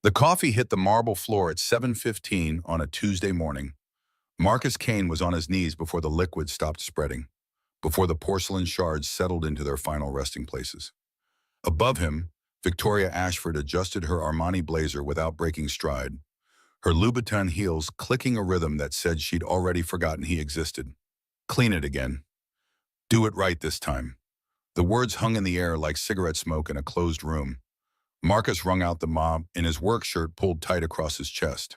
The coffee hit the marble floor at 7:15 on a Tuesday morning. Marcus Kane was on his knees before the liquid stopped spreading, before the porcelain shards settled into their final resting places. Above him, Victoria Ashford adjusted her Armani blazer without breaking stride, her Louboutin heels clicking a rhythm that said she'd already forgotten he existed. Clean it again. Do it right this time. The words hung in the air like cigarette smoke in a closed room. Marcus wrung out the mop in his work shirt pulled tight across his chest.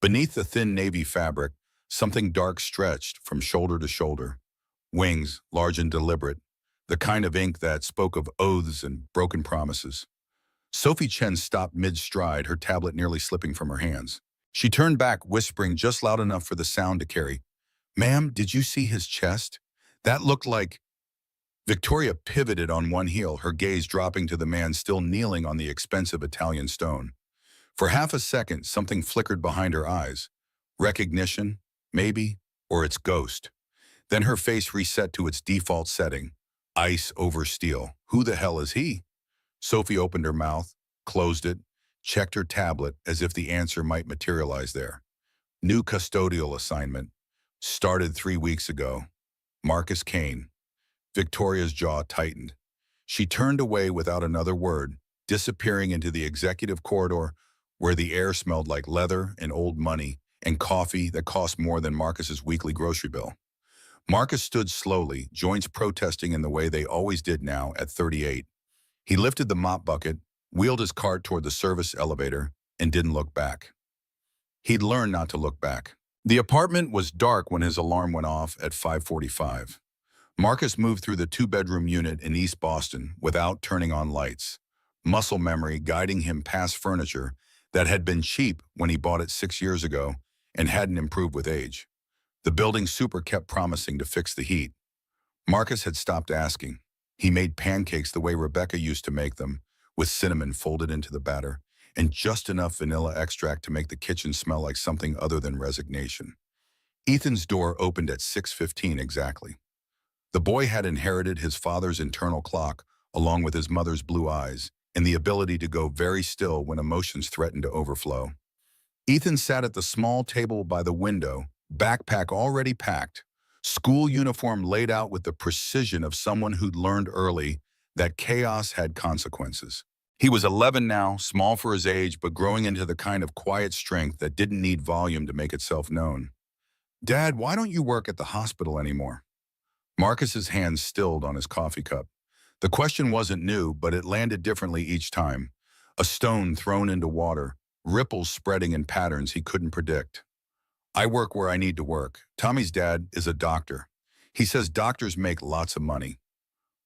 Beneath the thin navy fabric, something dark stretched from shoulder to shoulder. Wings, large and deliberate, the kind of ink that spoke of oaths and broken promises. Sophie Chen stopped mid-stride, her tablet nearly slipping from her hands. She turned back, whispering just loud enough for the sound to carry. "Ma'am, did you see his chest? That looked like—" Victoria pivoted on one heel, her gaze dropping to the man still kneeling on the expensive Italian stone. For half a second, something flickered behind her eyes. Recognition, maybe, or its ghost. Then her face reset to its default setting. Ice over steel. Who the hell is he? Sophie opened her mouth, closed it, checked her tablet as if the answer might materialize there. New custodial assignment. Started 3 weeks ago. Marcus Kane. Victoria's jaw tightened. She turned away without another word, disappearing into the executive corridor where the air smelled like leather and old money and coffee that cost more than Marcus's weekly grocery bill. Marcus stood slowly, joints protesting in the way they always did now at 38. He lifted the mop bucket, wheeled his cart toward the service elevator, and didn't look back. He'd learned not to look back. The apartment was dark when his alarm went off at 5:45. Marcus moved through the two-bedroom unit in East Boston without turning on lights, muscle memory guiding him past furniture that had been cheap when he bought it 6 years ago and hadn't improved with age. The building super kept promising to fix the heat. Marcus had stopped asking. He made pancakes the way Rebecca used to make them, with cinnamon folded into the batter, and just enough vanilla extract to make the kitchen smell like something other than resignation. Ethan's door opened at 6:15 exactly. The boy had inherited his father's internal clock, along with his mother's blue eyes, and the ability to go very still when emotions threatened to overflow. Ethan sat at the small table by the window, backpack already packed, school uniform laid out with the precision of someone who'd learned early that chaos had consequences. He was 11 now, small for his age, but growing into the kind of quiet strength that didn't need volume to make itself known. "Dad, why don't you work at the hospital anymore?" Marcus's hand stilled on his coffee cup. The question wasn't new, but it landed differently each time. A stone thrown into water, ripples spreading in patterns he couldn't predict. "I work where I need to work. Tommy's dad is a doctor. He says doctors make lots of money."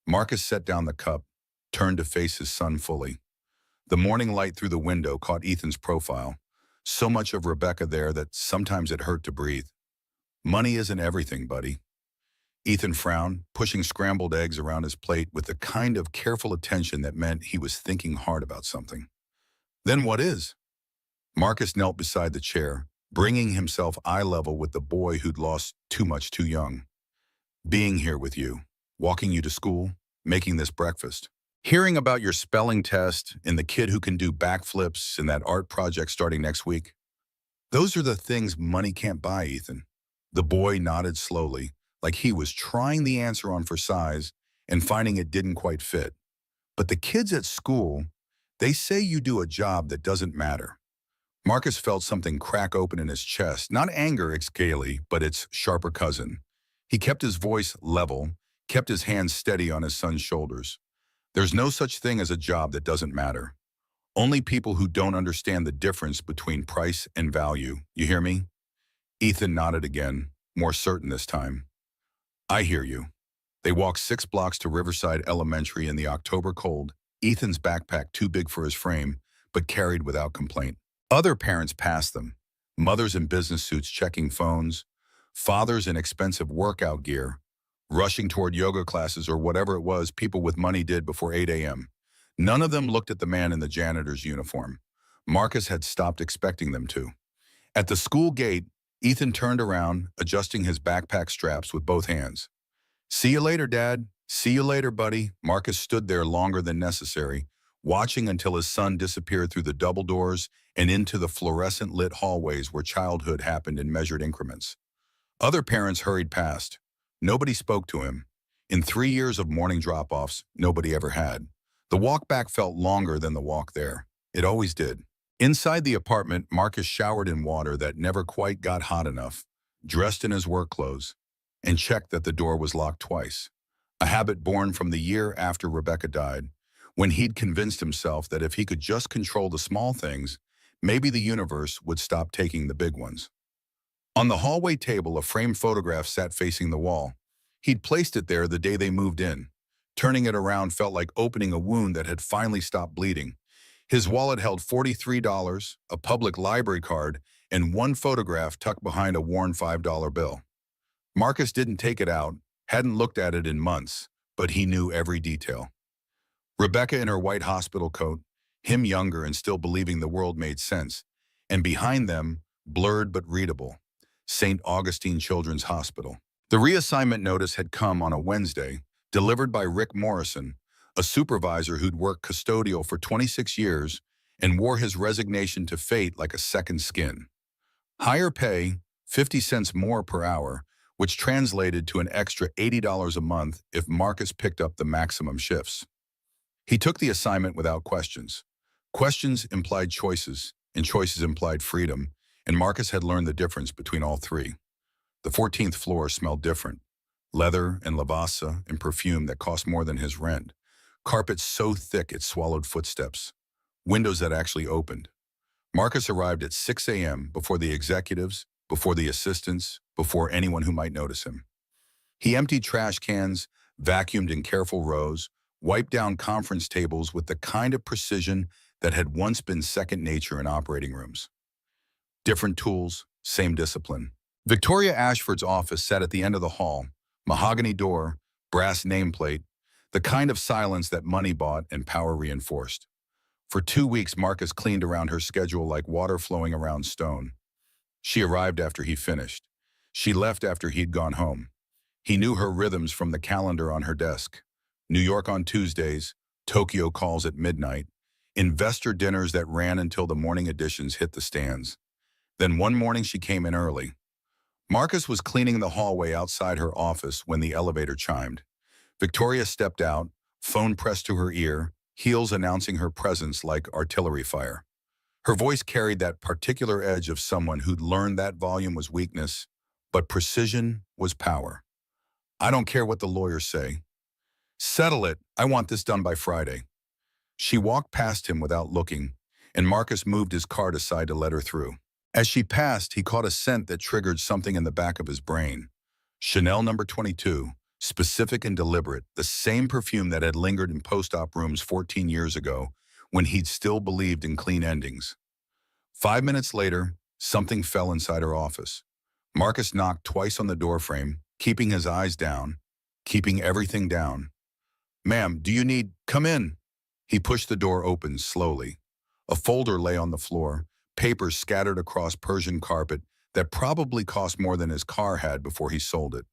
Marcus set down the cup, turned to face his son fully. The morning light through the window caught Ethan's profile. So much of Rebecca there that sometimes it hurt to breathe. "Money isn't everything, buddy." Ethan frowned, pushing scrambled eggs around his plate with the kind of careful attention that meant he was thinking hard about something. "Then what is?" Marcus knelt beside the chair, bringing himself eye level with the boy who'd lost too much too young. "Being here with you, walking you to school, making this breakfast, hearing about your spelling test and the kid who can do backflips and that art project starting next week. Those are the things money can't buy, Ethan." The boy nodded slowly, like he was trying the answer on for size and finding it didn't quite fit. "But the kids at school, they say you do a job that doesn't matter." Marcus felt something crack open in his chest, not anger gaily, but its sharper cousin. He kept his voice level, kept his hands steady on his son's shoulders. "There's no such thing as a job that doesn't matter. Only people who don't understand the difference between price and value. You hear me?" Ethan nodded again, more certain this time. "I hear you." They walked 6 blocks to Riverside Elementary in the October cold, Ethan's backpack too big for his frame, but carried without complaint. Other parents passed them, mothers in business suits checking phones, fathers in expensive workout gear, rushing toward yoga classes or whatever it was people with money did before 8 a.m. None of them looked at the man in the janitor's uniform. Marcus had stopped expecting them to. At the school gate, Ethan turned around, adjusting his backpack straps with both hands. "See you later, Dad. See you later, buddy." Marcus stood there longer than necessary, watching until his son disappeared through the double doors and into the fluorescent-lit hallways where childhood happened in measured increments. Other parents hurried past. Nobody spoke to him. In 3 years of morning drop-offs, nobody ever had. The walk back felt longer than the walk there. It always did. Inside the apartment, Marcus showered in water that never quite got hot enough, dressed in his work clothes, and checked that the door was locked twice. A habit born from the year after Rebecca died, when he'd convinced himself that if he could just control the small things, maybe the universe would stop taking the big ones. On the hallway table, a framed photograph sat facing the wall. He'd placed it there the day they moved in. Turning it around felt like opening a wound that had finally stopped bleeding. His wallet held $43, a public library card, and one photograph tucked behind a worn $5 bill. Marcus didn't take it out, hadn't looked at it in months, but he knew every detail. Rebecca in her white hospital coat, him younger and still believing the world made sense, and behind them, blurred but readable, St. Augustine Children's Hospital. The reassignment notice had come on a Wednesday, delivered by Rick Morrison, a supervisor who'd worked custodial for 26 years and wore his resignation to fate like a second skin. Higher pay, 50 cents more per hour, which translated to an extra $80 a month if Marcus picked up the maximum shifts. He took the assignment without questions. Questions implied choices, and choices implied freedom, and Marcus had learned the difference between all three. The 14th floor smelled different. Leather and lavassa and perfume that cost more than his rent. Carpets so thick it swallowed footsteps. Windows that actually opened. Marcus arrived at 6 a.m. before the executives, before the assistants, before anyone who might notice him. He emptied trash cans, vacuumed in careful rows, wiped down conference tables with the kind of precision that had once been second nature in operating rooms. Different tools, same discipline. Victoria Ashford's office sat at the end of the hall, mahogany door, brass nameplate, the kind of silence that money bought and power reinforced. For 2 weeks, Marcus cleaned around her schedule like water flowing around stone. She arrived after he finished. She left after he'd gone home. He knew her rhythms from the calendar on her desk. New York on Tuesdays, Tokyo calls at midnight, investor dinners that ran until the morning editions hit the stands. Then one morning she came in early. Marcus was cleaning the hallway outside her office when the elevator chimed. Victoria stepped out, phone pressed to her ear, heels announcing her presence like artillery fire. Her voice carried that particular edge of someone who'd learned that volume was weakness, but precision was power. I don't care what the lawyers say. Settle it. I want this done by Friday. She walked past him without looking, and Marcus moved his cart aside to let her through. As she passed, he caught a scent that triggered something in the back of his brain. Chanel number 22, specific and deliberate, the same perfume that had lingered in post-op rooms 14 years ago when he'd still believed in clean endings. 5 minutes later, something fell inside her office. Marcus knocked twice on the doorframe, keeping his eyes down, keeping everything down. Ma'am, do you need... Come in. He pushed the door open slowly. A folder lay on the floor, papers scattered across Persian carpet that probably cost more than his car had before he sold it.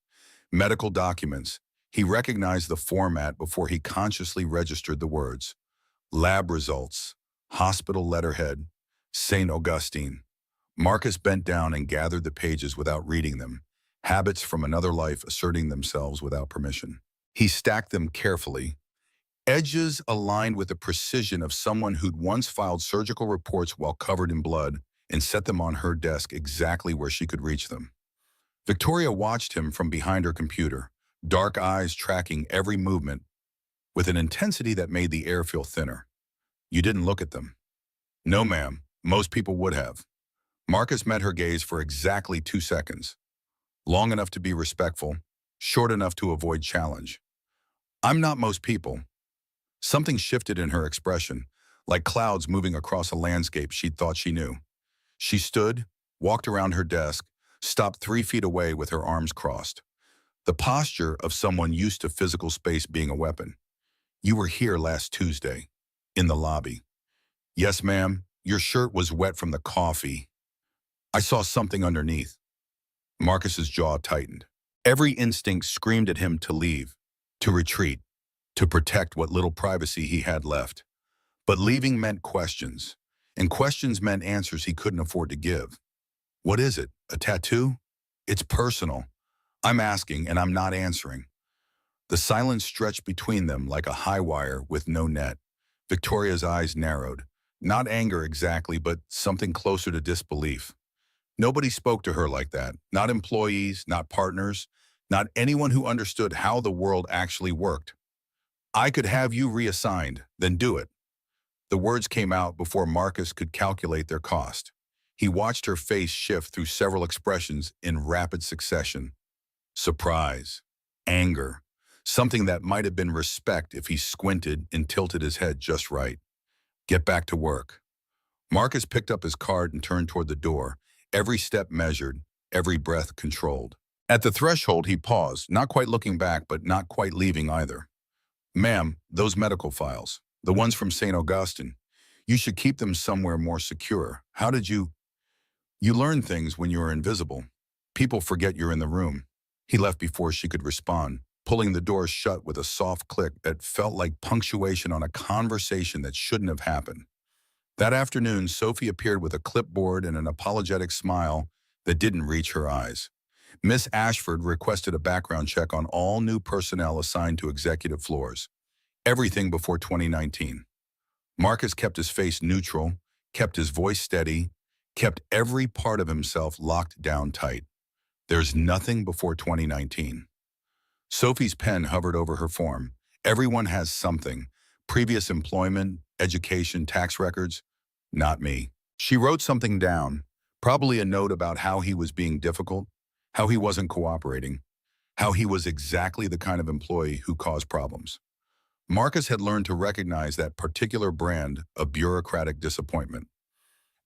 Medical documents. He recognized the format before he consciously registered the words. Lab results. Hospital letterhead. St. Augustine. Marcus bent down and gathered the pages without reading them. Habits from another life asserting themselves without permission. He stacked them carefully. Edges aligned with the precision of someone who'd once filed surgical reports while covered in blood and set them on her desk exactly where she could reach them. Victoria watched him from behind her computer, dark eyes tracking every movement with an intensity that made the air feel thinner. You didn't look at them. No, ma'am. Most people would have. Marcus met her gaze for exactly 2 seconds. Long enough to be respectful, short enough to avoid challenge. I'm not most people. Something shifted in her expression, like clouds moving across a landscape she'd thought she knew. She stood, walked around her desk, stopped 3 feet away with her arms crossed. The posture of someone used to physical space being a weapon. You were here last Tuesday, in the lobby. Yes, ma'am, your shirt was wet from the coffee. I saw something underneath. Marcus's jaw tightened. Every instinct screamed at him to leave, to retreat, to protect what little privacy he had left. But leaving meant questions, and questions meant answers he couldn't afford to give. What is it? A tattoo? It's personal. I'm asking, and I'm not answering. The silence stretched between them like a high wire with no net. Victoria's eyes narrowed. Not anger exactly, but something closer to disbelief. Nobody spoke to her like that. Not employees, not partners, not anyone who understood how the world actually worked. I could have you reassigned, then do it. The words came out before Marcus could calculate their cost. He watched her face shift through several expressions in rapid succession. Surprise, anger, something that might have been respect if he squinted and tilted his head just right. Get back to work. Marcus picked up his card and turned toward the door, every step measured, every breath controlled. At the threshold, he paused, not quite looking back, but not quite leaving either. Ma'am, those medical files, the ones from St. Augustine, you should keep them somewhere more secure. How did you? You learn things when you are invisible. People forget you're in the room. He left before she could respond, pulling the door shut with a soft click that felt like punctuation on a conversation that shouldn't have happened. That afternoon, Sophie appeared with a clipboard and an apologetic smile that didn't reach her eyes. Miss Ashford requested a background check on all new personnel assigned to executive floors. Everything before 2019. Marcus kept his face neutral, kept his voice steady, kept every part of himself locked down tight. There's nothing before 2019. Sophie's pen hovered over her form. Everyone has something. Previous employment, education, tax records. Not me. She wrote something down, probably a note about how he was being difficult, how he wasn't cooperating, how he was exactly the kind of employee who caused problems. Marcus had learned to recognize that particular brand of bureaucratic disappointment.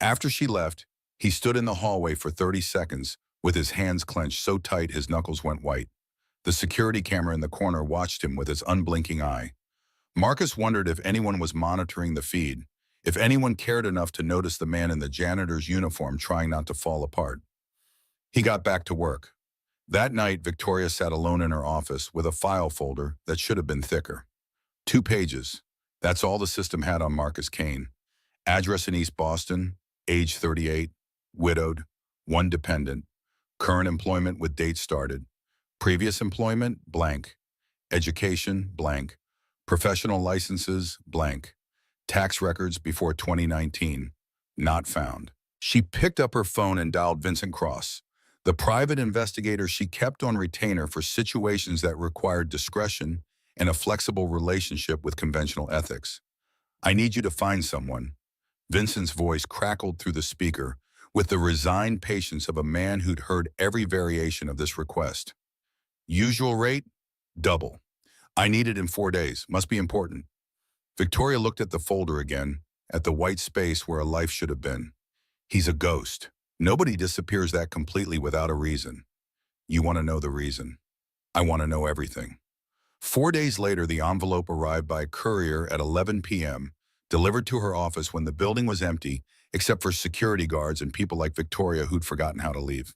After she left, he stood in the hallway for 30 seconds with his hands clenched so tight his knuckles went white. The security camera in the corner watched him with its unblinking eye. Marcus wondered if anyone was monitoring the feed, if anyone cared enough to notice the man in the janitor's uniform trying not to fall apart. He got back to work. That night, Victoria sat alone in her office with a file folder that should have been thicker. 2 pages. That's all the system had on Marcus Kane. Address in East Boston, age 38, widowed, 1 dependent, current employment with date started, previous employment, blank, education, blank, professional licenses, blank, tax records before 2019, not found. She picked up her phone and dialed Vincent Cross, the private investigator she kept on retainer for situations that required discretion and a flexible relationship with conventional ethics. I need you to find someone. Vincent's voice crackled through the speaker with the resigned patience of a man who'd heard every variation of this request. Usual rate? Double. I need it in 4 days. Must be important. Victoria looked at the folder again, at the white space where a life should have been. He's a ghost. Nobody disappears that completely without a reason. You want to know the reason. I want to know everything. 4 days later, the envelope arrived by courier at 11 p.m., delivered to her office when the building was empty, except for security guards and people like Victoria who'd forgotten how to leave.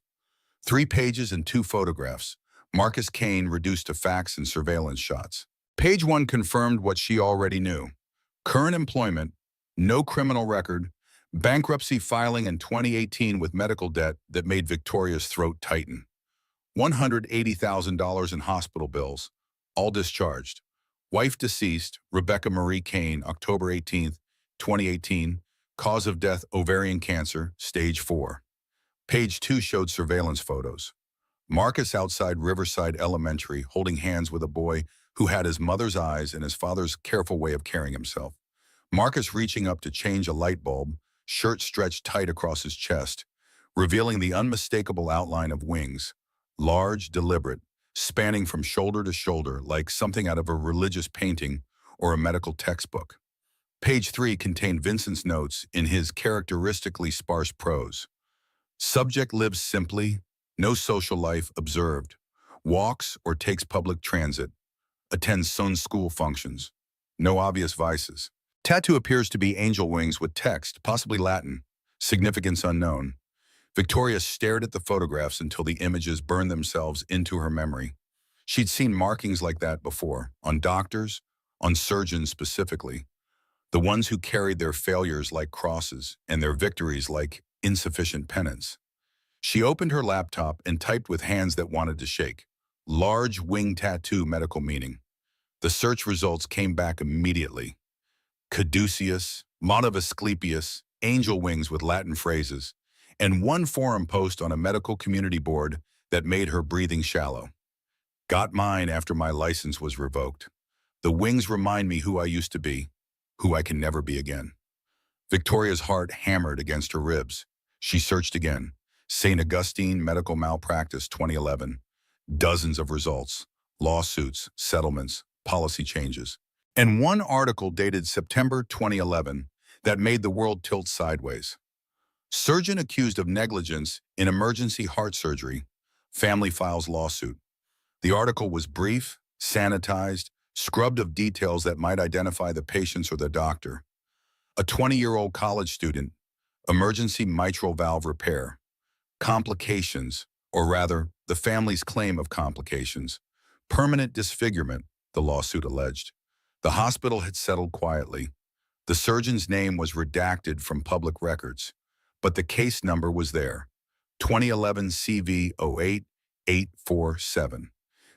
3 pages and 2 photographs. Marcus Kane reduced to facts and surveillance shots. Page 1 confirmed what she already knew. Current employment, no criminal record, bankruptcy filing in 2018 with medical debt that made Victoria's throat tighten. $180,000 in hospital bills, all discharged. Wife deceased, Rebecca Marie Kane, October 18, 2018. Cause of death, ovarian cancer, stage 4. Page 2 showed surveillance photos. Marcus outside Riverside Elementary holding hands with a boy who had his mother's eyes and his father's careful way of carrying himself. Marcus reaching up to change a light bulb, shirt stretched tight across his chest, revealing the unmistakable outline of wings, large, deliberate, spanning from shoulder to shoulder like something out of a religious painting or a medical textbook. Page 3 contained Vincent's notes in his characteristically sparse prose. Subject lives simply, no social life observed, walks or takes public transit, attends son's school functions, no obvious vices. Tattoo appears to be angel wings with text, possibly Latin, significance unknown. Victoria stared at the photographs until the images burned themselves into her memory. She'd seen markings like that before, on doctors, on surgeons specifically. the ones who carried their failures like crosses and their victories like insufficient penance. She opened her laptop and typed with hands that wanted to shake. Large wing tattoo medical meaning. The search results came back immediately. Caduceus, Monovasclepius, angel wings with Latin phrases, and one forum post on a medical community board that made her breathing shallow. Got mine after my license was revoked. The wings remind me who I used to be, who I can never be again. Victoria's heart hammered against her ribs. She searched again. St. Augustine Medical Malpractice 2011. Dozens of results, lawsuits, settlements, policy changes. And one article dated September 2011 that made the world tilt sideways. Surgeon accused of negligence in emergency heart surgery, family files lawsuit. The article was brief, sanitized, scrubbed of details that might identify the patients or the doctor. A 20-year-old college student, emergency mitral valve repair, complications, or rather, the family's claim of complications, permanent disfigurement, the lawsuit alleged. The hospital had settled quietly. The surgeon's name was redacted from public records, but the case number was there, 2011 CV 08847.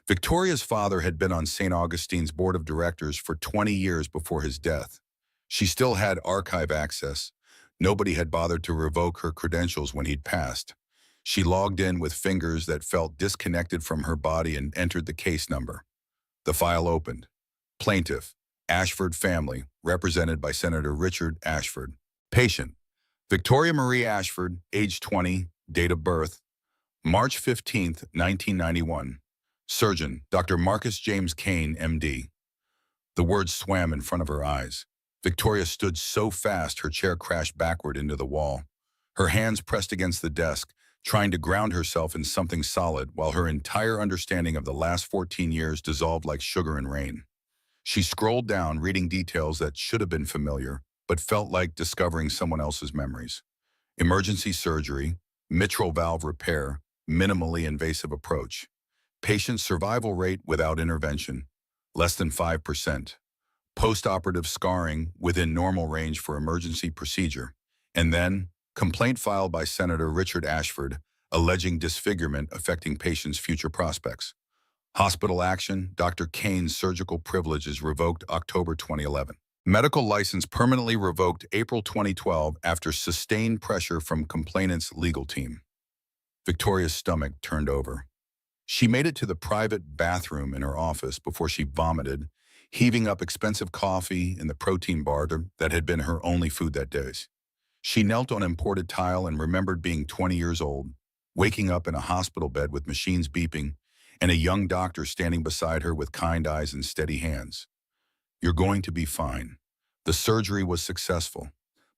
Victoria's father had been on St. Augustine's board of directors for 20 years before his death. She still had archive access. Nobody had bothered to revoke her credentials when he'd passed. She logged in with fingers that felt disconnected from her body and entered the case number. The file opened. Plaintiff, Ashford family, represented by Senator Richard Ashford. Patient, Victoria Marie Ashford, age 20, date of birth, March 15, 1991. Surgeon, Dr. Marcus James Kane, MD. The words swam in front of her eyes. Victoria stood so fast her chair crashed backward into the wall. Her hands pressed against the desk, trying to ground herself in something solid while her entire understanding of the last 14 years dissolved like sugar in rain. She scrolled down, reading details that should have been familiar, but felt like discovering someone else's memories. Emergency surgery, mitral valve repair, minimally invasive approach. Patient survival rate without intervention, less than 5%. Post-operative scarring within normal range for emergency procedure. And then, complaint filed by Senator Richard Ashford, alleging disfigurement affecting patient's future prospects. Hospital action, Dr. Kane's surgical privileges revoked October 2011. Medical license permanently revoked April 2012 after sustained pressure from complainant's legal team. Victoria's stomach turned over. She made it to the private bathroom in her office before she vomited, heaving up expensive coffee in the protein bar that had been her only food that day. She knelt on imported tile and remembered being 20 years old, waking up in a hospital bed with machines beeping, and a young doctor standing beside her with kind eyes and steady hands. You're going to be fine. The surgery was successful,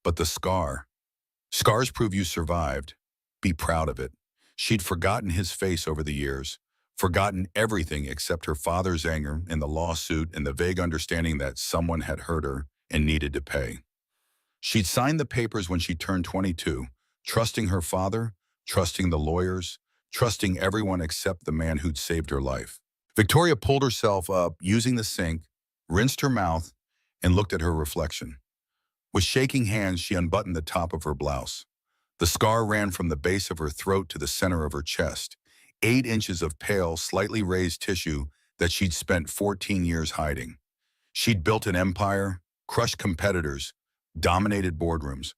but the scars prove you survived. Be proud of it. She'd forgotten his face over the years, forgotten everything except her father's anger and the lawsuit and the vague understanding that someone had hurt her and needed to pay. She'd signed the papers when she turned 22, trusting her father, trusting the lawyers, trusting everyone except the man who'd saved her life. Victoria pulled herself up using the sink, rinsed her mouth, and looked at her reflection. With shaking hands, she unbuttoned the top of her blouse. The scar ran from the base of her throat to the center of her chest, 8 inches of pale, slightly raised tissue that she'd spent 14 years hiding. She'd built an empire, crushed competitors, dominated boardrooms,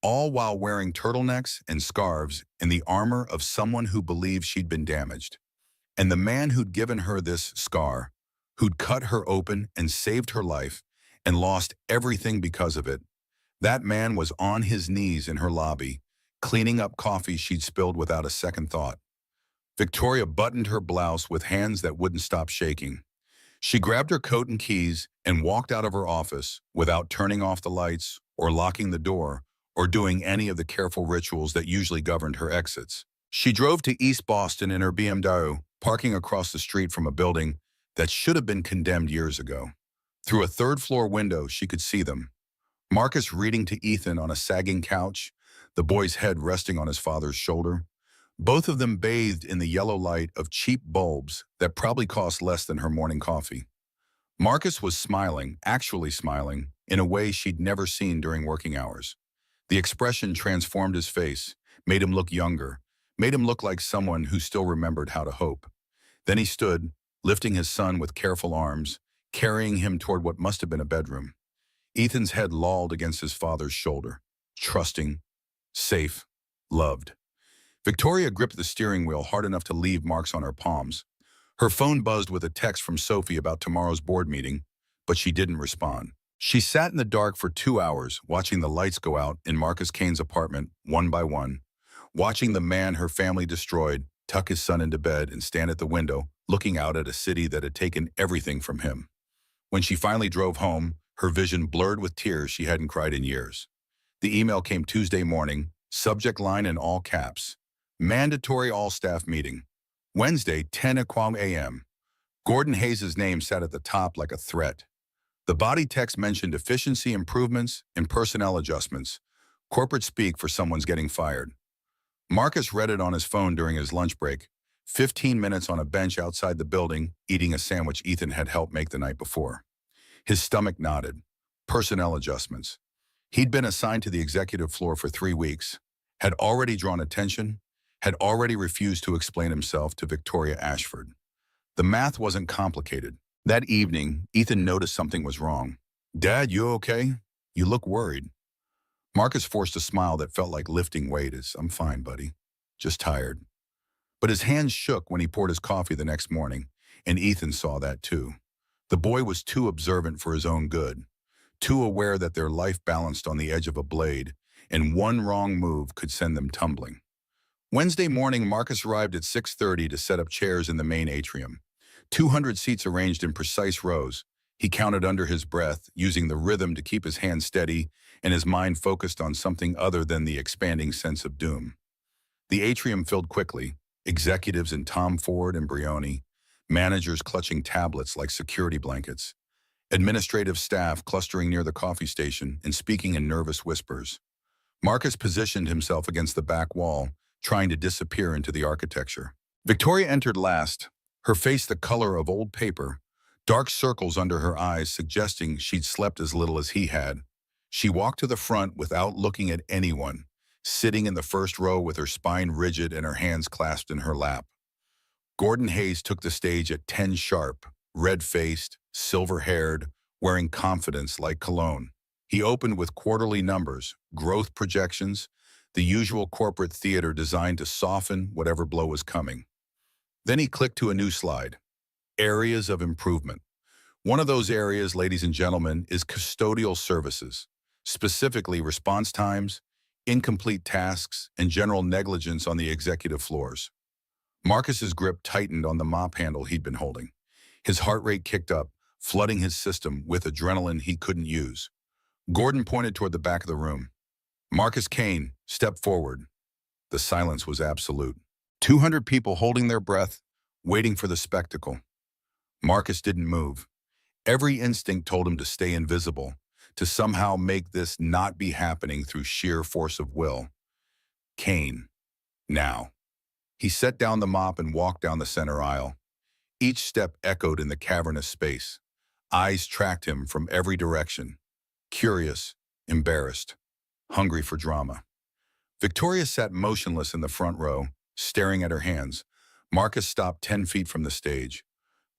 all while wearing turtlenecks and scarves in the armor of someone who believed she'd been damaged. And the man who'd given her this scar, who'd cut her open and saved her life and lost everything because of it, that man was on his knees in her lobby, cleaning up coffee she'd spilled without a second thought. Victoria buttoned her blouse with hands that wouldn't stop shaking. She grabbed her coat and keys and walked out of her office without turning off the lights or locking the door or doing any of the careful rituals that usually governed her exits. She drove to East Boston in her BMW, parking across the street from a building that should have been condemned years ago. Through a third-floor window, she could see them. Marcus reading to Ethan on a sagging couch, the boy's head resting on his father's shoulder. Both of them bathed in the yellow light of cheap bulbs that probably cost less than her morning coffee. Marcus was smiling, actually smiling, in a way she'd never seen during working hours. The expression transformed his face, made him look younger, made him look like someone who still remembered how to hope. Then he stood, lifting his son with careful arms, carrying him toward what must have been a bedroom. Ethan's head lolled against his father's shoulder, trusting, safe, loved. Victoria gripped the steering wheel hard enough to leave marks on her palms. Her phone buzzed with a text from Sophie about tomorrow's board meeting, but she didn't respond. She sat in the dark for 2 hours, watching the lights go out in Marcus Kane's apartment, one by one, watching the man her family destroyed tuck his son into bed and stand at the window, looking out at a city that had taken everything from him. When she finally drove home, her vision blurred with tears she hadn't cried in years. The email came Tuesday morning, subject line in all caps. Mandatory all-staff meeting. Wednesday, 10 a.m. Gordon Hayes' name sat at the top like a threat. The body text mentioned efficiency improvements and personnel adjustments, corporate speak for someone's getting fired. Marcus read it on his phone during his lunch break, 15 minutes on a bench outside the building, eating a sandwich Ethan had helped make the night before. His stomach knotted. Personnel adjustments. He'd been assigned to the executive floor for 3 weeks, had already drawn attention, had already refused to explain himself to Victoria Ashford. The math wasn't complicated. That evening, Ethan noticed something was wrong. "Dad, you okay? You look worried." Marcus forced a smile that felt like lifting weight. "I'm fine, buddy. Just tired." But his hands shook when he poured his coffee the next morning, and Ethan saw that too. The boy was too observant for his own good, too aware that their life balanced on the edge of a blade, and one wrong move could send them tumbling. Wednesday morning, Marcus arrived at 6:30 to set up chairs in the main atrium. 200 seats arranged in precise rows. He counted under his breath, using the rhythm to keep his hands steady and his mind focused on something other than the expanding sense of doom. The atrium filled quickly, executives in Tom Ford and Brioni, managers clutching tablets like security blankets, administrative staff clustering near the coffee station and speaking in nervous whispers. Marcus positioned himself against the back wall, trying to disappear into the architecture. Victoria entered last, her face the color of old paper, dark circles under her eyes suggesting she'd slept as little as he had. She walked to the front without looking at anyone, sitting in the first row with her spine rigid and her hands clasped in her lap. Gordon Hayes took the stage at 10 sharp, red-faced, silver-haired, wearing confidence like cologne. He opened with quarterly numbers, growth projections, the usual corporate theater designed to soften whatever blow was coming. Then he clicked to a new slide. Areas of improvement. One of those areas, ladies and gentlemen, is custodial services, specifically response times, incomplete tasks, and general negligence on the executive floors. Marcus's grip tightened on the mop handle he'd been holding. His heart rate kicked up, flooding his system with adrenaline he couldn't use. Gordon pointed toward the back of the room. "Marcus Kane, step forward." The silence was absolute. 200 people holding their breath, waiting for the spectacle. Marcus didn't move. Every instinct told him to stay invisible, to somehow make this not be happening through sheer force of will. Kane. Now. He set down the mop and walked down the center aisle. Each step echoed in the cavernous space. Eyes tracked him from every direction. Curious, embarrassed, hungry for drama. Victoria sat motionless in the front row, staring at her hands. Marcus stopped 10 feet from the stage.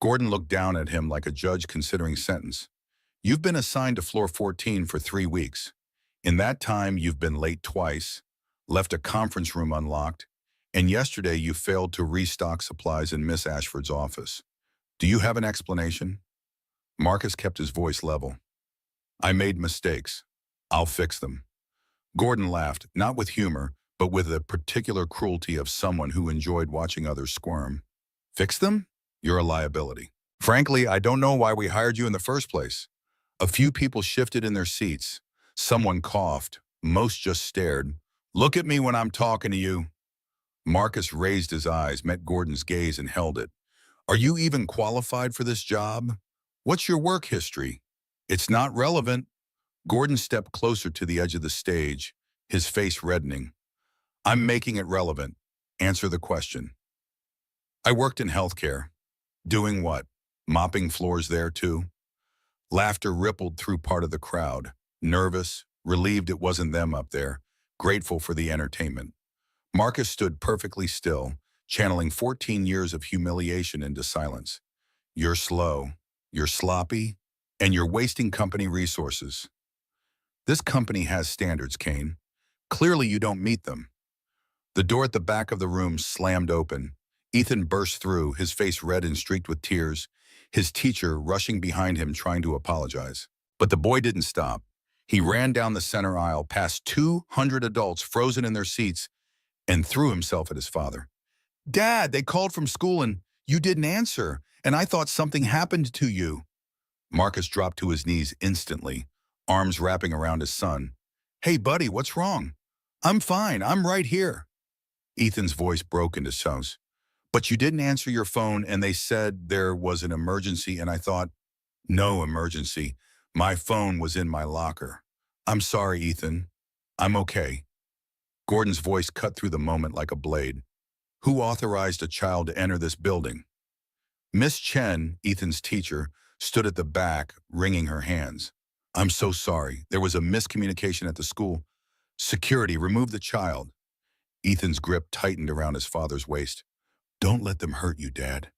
Gordon looked down at him like a judge considering sentence. "You've been assigned to floor 14 for 3 weeks. In that time, you've been late twice, left a conference room unlocked, and yesterday you failed to restock supplies in Miss Ashford's office. Do you have an explanation?" Marcus kept his voice level. "I made mistakes. I'll fix them." Gordon laughed, not with humor, but with the particular cruelty of someone who enjoyed watching others squirm. "Fix them? You're a liability. Frankly, I don't know why we hired you in the first place." A few people shifted in their seats. Someone coughed. Most just stared. "Look at me when I'm talking to you." Marcus raised his eyes, met Gordon's gaze, and held it. "Are you even qualified for this job? What's your work history?" "It's not relevant." Gordon stepped closer to the edge of the stage, his face reddening. "I'm making it relevant. Answer the question." "I worked in healthcare." "Doing what? Mopping floors there too?" Laughter rippled through part of the crowd, nervous, relieved it wasn't them up there, grateful for the entertainment. Marcus stood perfectly still, channeling 14 years of humiliation into silence. You're slow, you're sloppy, and you're wasting company resources. This company has standards, Kane. Clearly you don't meet them. The door at the back of the room slammed open. Ethan burst through, his face red and streaked with tears, his teacher rushing behind him trying to apologize. But the boy didn't stop. He ran down the center aisle, past 200 adults frozen in their seats, and threw himself at his father. Dad, they called from school and you didn't answer, and I thought something happened to you. Marcus dropped to his knees instantly, arms wrapping around his son. Hey, buddy, what's wrong? I'm fine, I'm right here. Ethan's voice broke into sobs. But you didn't answer your phone and they said there was an emergency and I thought, no emergency. My phone was in my locker. I'm sorry, Ethan. I'm okay. Gordon's voice cut through the moment like a blade. Who authorized a child to enter this building? Miss Chen, Ethan's teacher, stood at the back, wringing her hands. I'm so sorry. There was a miscommunication at the school. Security, remove the child. Ethan's grip tightened around his father's waist. Don't let them hurt you, Dad.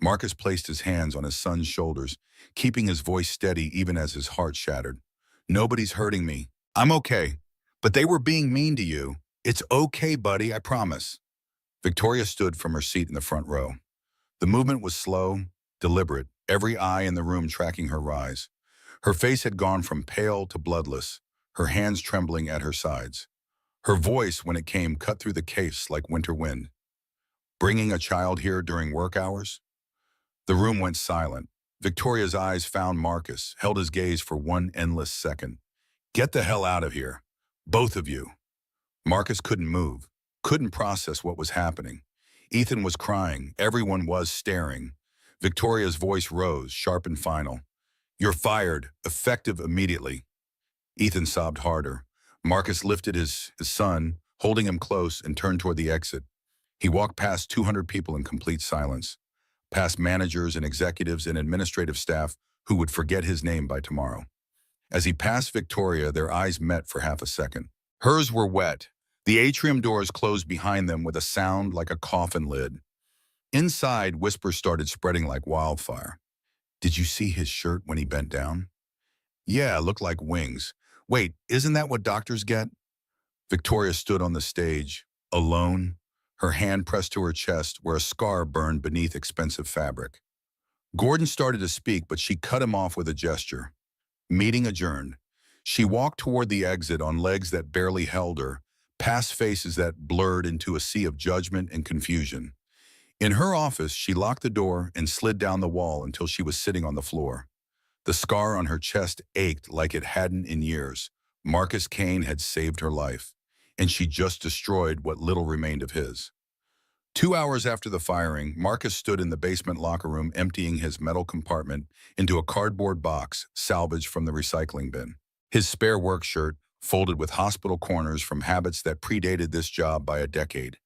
Marcus placed his hands on his son's shoulders, keeping his voice steady even as his heart shattered. Nobody's hurting me. I'm okay. But they were being mean to you. It's okay, buddy, I promise. Victoria stood from her seat in the front row. The movement was slow, deliberate, every eye in the room tracking her rise. Her face had gone from pale to bloodless, her hands trembling at her sides. Her voice, when it came, cut through the case like winter wind. Bringing a child here during work hours? The room went silent. Victoria's eyes found Marcus, held his gaze for one endless second. Get the hell out of here. Both of you. Marcus couldn't move, couldn't process what was happening. Ethan was crying, everyone was staring. Victoria's voice rose, sharp and final. You're fired, effective immediately. Ethan sobbed harder. Marcus lifted his son, holding him close, and turned toward the exit. He walked past 200 people in complete silence, past managers and executives and administrative staff who would forget his name by tomorrow. As he passed Victoria, their eyes met for half a second. Hers were wet. The atrium doors closed behind them with a sound like a coffin lid. Inside, whispers started spreading like wildfire. Did you see his shirt when he bent down? Yeah, it looked like wings. Wait, isn't that what doctors get? Victoria stood on the stage, alone, her hand pressed to her chest where a scar burned beneath expensive fabric. Gordon started to speak, but she cut him off with a gesture. Meeting adjourned. She walked toward the exit on legs that barely held her, past faces that blurred into a sea of judgment and confusion. In her office, she locked the door and slid down the wall until she was sitting on the floor. The scar on her chest ached like it hadn't in years. Marcus Kane had saved her life, and she just destroyed what little remained of his. 2 hours after the firing, Marcus stood in the basement locker room emptying his metal compartment into a cardboard box salvaged from the recycling bin. His spare work shirt, folded with hospital corners from habits that predated this job by a decade.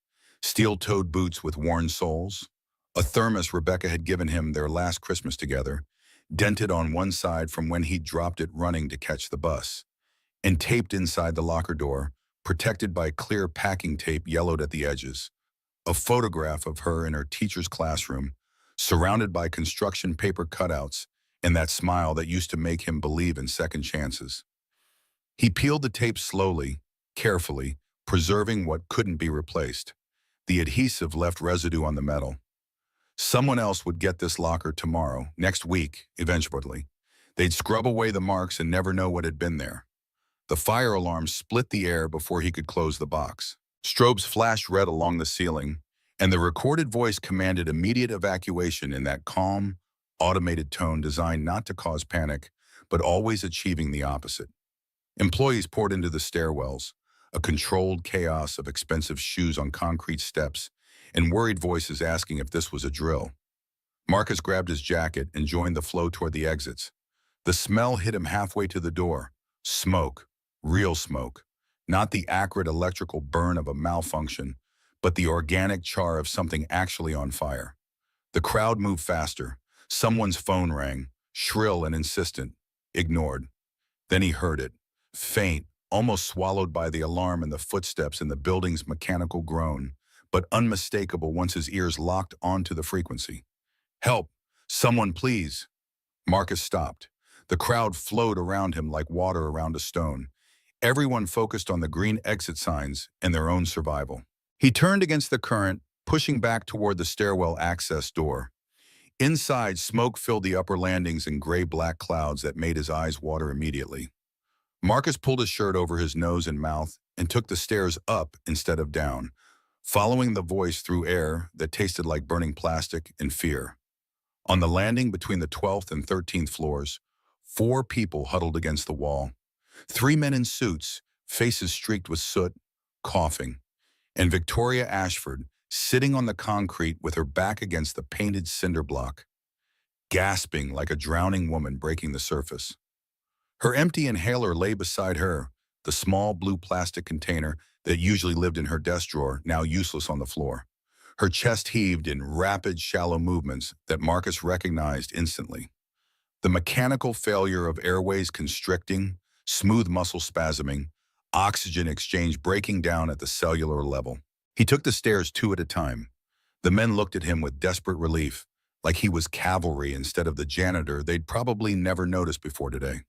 Steel-toed boots with worn soles. A thermos Rebecca had given him their last Christmas together, dented on one side from when he'd dropped it running to catch the bus. And taped inside the locker door, protected by clear packing tape yellowed at the edges. A photograph of her in her teacher's classroom, surrounded by construction paper cutouts and that smile that used to make him believe in second chances. He peeled the tape slowly, carefully, preserving what couldn't be replaced. The adhesive left residue on the metal. Someone else would get this locker tomorrow, next week, eventually. They'd scrub away the marks and never know what had been there. The fire alarm split the air before he could close the box. Strobes flashed red along the ceiling, and the recorded voice commanded immediate evacuation in that calm, automated tone designed not to cause panic, but always achieving the opposite. Employees poured into the stairwells, a controlled chaos of expensive shoes on concrete steps, and worried voices asking if this was a drill. Marcus grabbed his jacket and joined the flow toward the exits. The smell hit him halfway to the door. Smoke. Real smoke. Not the acrid electrical burn of a malfunction, but the organic char of something actually on fire. The crowd moved faster. Someone's phone rang, shrill and insistent. ignored. Then he heard it, faint, almost swallowed by the alarm and the footsteps in the building's mechanical groan, but unmistakable once his ears locked onto the frequency. Help! Someone please! Marcus stopped. The crowd flowed around him like water around a stone. Everyone focused on the green exit signs and their own survival. He turned against the current, pushing back toward the stairwell access door. Inside, smoke filled the upper landings in gray-black clouds that made his eyes water immediately. Marcus pulled his shirt over his nose and mouth and took the stairs up instead of down, following the voice through air that tasted like burning plastic and fear. On the landing between the 12th and 13th floors, 4 people huddled against the wall. 3 men in suits, faces streaked with soot, coughing, and Victoria Ashford, sitting on the concrete with her back against the painted cinder block, gasping like a drowning woman breaking the surface. Her empty inhaler lay beside her, the small blue plastic container that usually lived in her desk drawer, now useless on the floor. Her chest heaved in rapid, shallow movements that Marcus recognized instantly. The mechanical failure of airways constricting, smooth muscle spasming, oxygen exchange breaking down at the cellular level. He took the stairs 2 at a time. The men looked at him with desperate relief, like he was cavalry instead of the janitor they'd probably never noticed before today.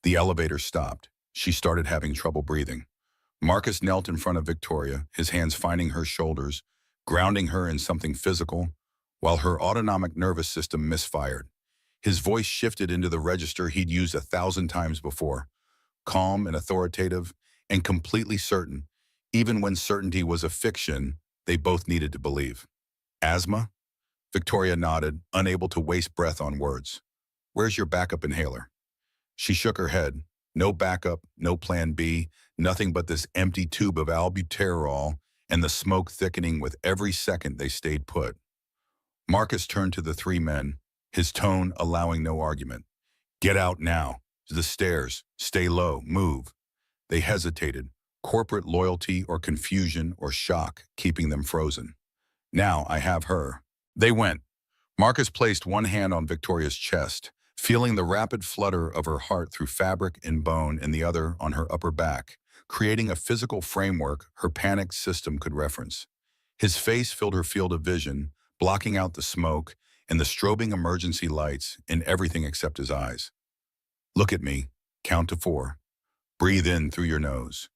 The elevator stopped. She started having trouble breathing. Marcus knelt in front of Victoria, his hands finding her shoulders, grounding her in something physical, while her autonomic nervous system misfired. His voice shifted into the register he'd used 1,000 times before, calm and authoritative and completely certain. Even when certainty was a fiction, they both needed to believe. Asthma? Victoria nodded, unable to waste breath on words. Where's your backup inhaler? She shook her head. No backup, no plan B, nothing but this empty tube of albuterol and the smoke thickening with every second they stayed put. Marcus turned to the 3 men, his tone allowing no argument. Get out now. To the stairs. Stay low. Move. They hesitated, corporate loyalty or confusion or shock keeping them frozen. Now I have her. They went. Marcus placed one hand on Victoria's chest, feeling the rapid flutter of her heart through fabric and bone, and the other on her upper back, creating a physical framework her panicked system could reference. His face filled her field of vision, blocking out the smoke and the strobing emergency lights in everything except his eyes. Look at me. Count to 4. Breathe in through your nose.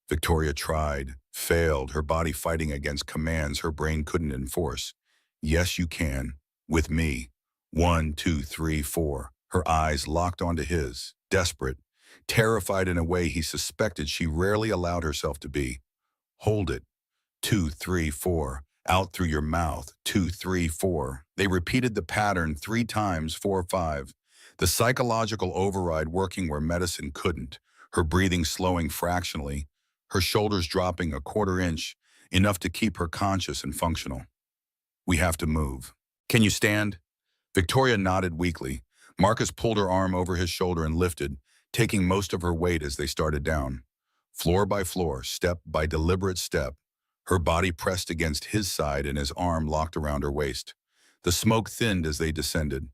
Victoria tried, failed, her body fighting against commands her brain couldn't enforce. Yes, you can. With me. 1, 2, 3, 4. Her eyes locked onto his, desperate, terrified in a way he suspected she rarely allowed herself to be. Hold it. 2, 3, 4. Out through your mouth. 2, 3, 4. They repeated the pattern 3 times, 4, 5. The psychological override working where medicine couldn't, her breathing slowing fractionally, her shoulders dropping a 1/4 inch, enough to keep her conscious and functional. We have to move. Can you stand? Victoria nodded weakly. Marcus pulled her arm over his shoulder and lifted, taking most of her weight as they started down. Floor by floor, step by deliberate step, her body pressed against his side and his arm locked around her waist. The smoke thinned as they descended.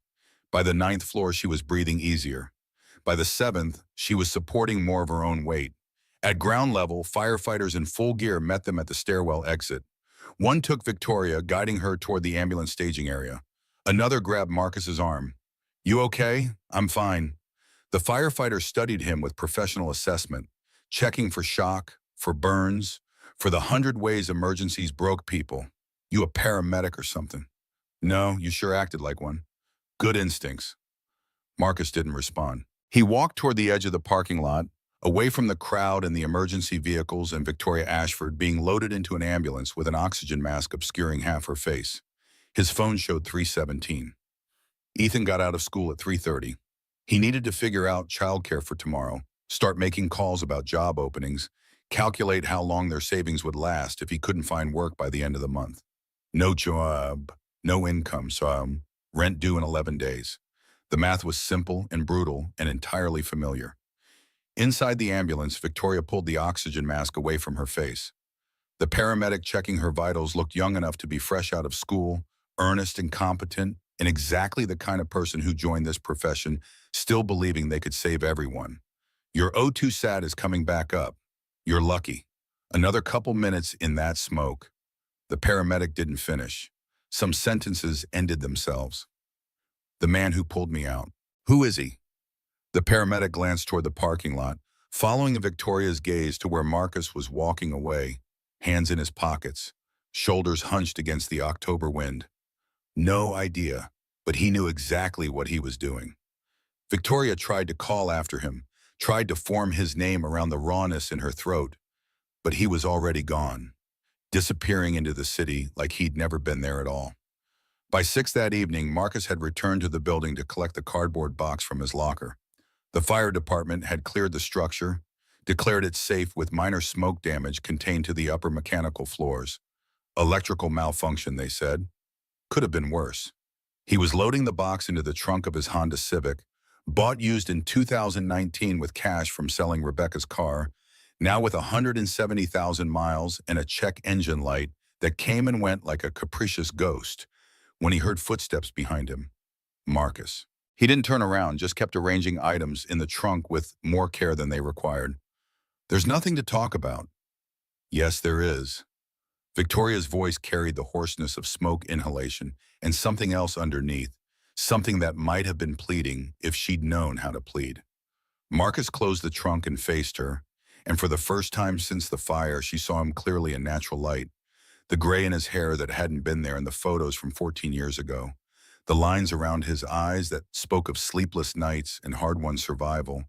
By the 9th floor, she was breathing easier. By the 7th, she was supporting more of her own weight. At ground level, firefighters in full gear met them at the stairwell exit. One took Victoria, guiding her toward the ambulance staging area. Another grabbed Marcus's arm. You okay? I'm fine. The firefighter studied him with professional assessment, checking for shock, for burns, for the 100 ways emergencies broke people. You a paramedic or something? No, you sure acted like one. Good instincts. Marcus didn't respond. He walked toward the edge of the parking lot, away from the crowd and the emergency vehicles and Victoria Ashford being loaded into an ambulance with an oxygen mask obscuring half her face. His phone showed 3:17. Ethan got out of school at 3:30. He needed to figure out childcare for tomorrow, start making calls about job openings, calculate how long their savings would last if he couldn't find work by the end of the month. No job, no income, so rent due in 11 days. The math was simple and brutal and entirely familiar. Inside the ambulance, Victoria pulled the oxygen mask away from her face. The paramedic checking her vitals looked young enough to be fresh out of school, earnest and competent, and exactly the kind of person who joined this profession still believing they could save everyone. Your O2 sat is coming back up. You're lucky. Another couple minutes in that smoke. The paramedic didn't finish. Some sentences ended themselves. The man who pulled me out. Who is he? The paramedic glanced toward the parking lot, following Victoria's gaze to where Marcus was walking away, hands in his pockets, shoulders hunched against the October wind. No idea, but he knew exactly what he was doing. Victoria tried to call after him, tried to form his name around the rawness in her throat, but he was already gone, disappearing into the city like he'd never been there at all. By 6 that evening, Marcus had returned to the building to collect the cardboard box from his locker. The fire department had cleared the structure, declared it safe with minor smoke damage contained to the upper mechanical floors. Electrical malfunction, they said. Could have been worse. He was loading the box into the trunk of his Honda Civic, bought used in 2019 with cash from selling Rebecca's car, now with 170,000 miles and a check engine light that came and went like a capricious ghost, when he heard footsteps behind him. Marcus. He didn't turn around, just kept arranging items in the trunk with more care than they required. There's nothing to talk about. Yes, there is. Victoria's voice carried the hoarseness of smoke inhalation and something else underneath, something that might have been pleading if she'd known how to plead. Marcus closed the trunk and faced her, and for the first time since the fire, she saw him clearly in natural light. The gray in his hair that hadn't been there in the photos from 14 years ago. The lines around his eyes that spoke of sleepless nights and hard-won survival.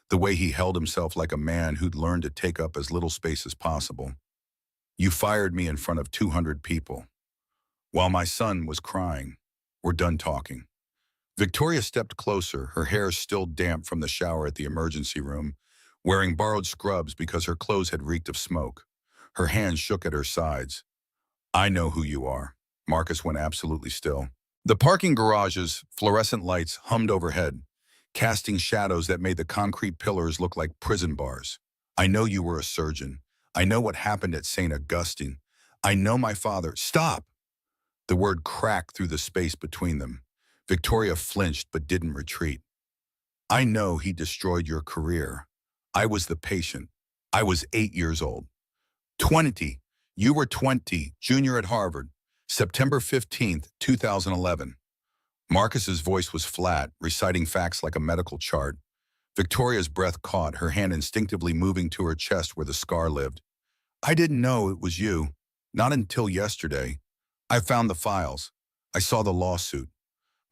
The way he held himself like a man who'd learned to take up as little space as possible. You fired me in front of 200 people. While my son was crying. We're done talking. Victoria stepped closer, her hair still damp from the shower at the emergency room, wearing borrowed scrubs because her clothes had reeked of smoke. Her hands shook at her sides. I know who you are. Marcus went absolutely still. The parking garage's fluorescent lights hummed overhead, casting shadows that made the concrete pillars look like prison bars. I know you were a surgeon. I know what happened at St. Augustine. I know my father. Stop! The word cracked through the space between them. Victoria flinched but didn't retreat. I know he destroyed your career. I was the patient. I was 8 years old. 20. You were 20, junior at Harvard. September 15th, 2011. Marcus's voice was flat, reciting facts like a medical chart. Victoria's breath caught, her hand instinctively moving to her chest where the scar lived. I didn't know it was you. Not until yesterday. I found the files. I saw the lawsuit.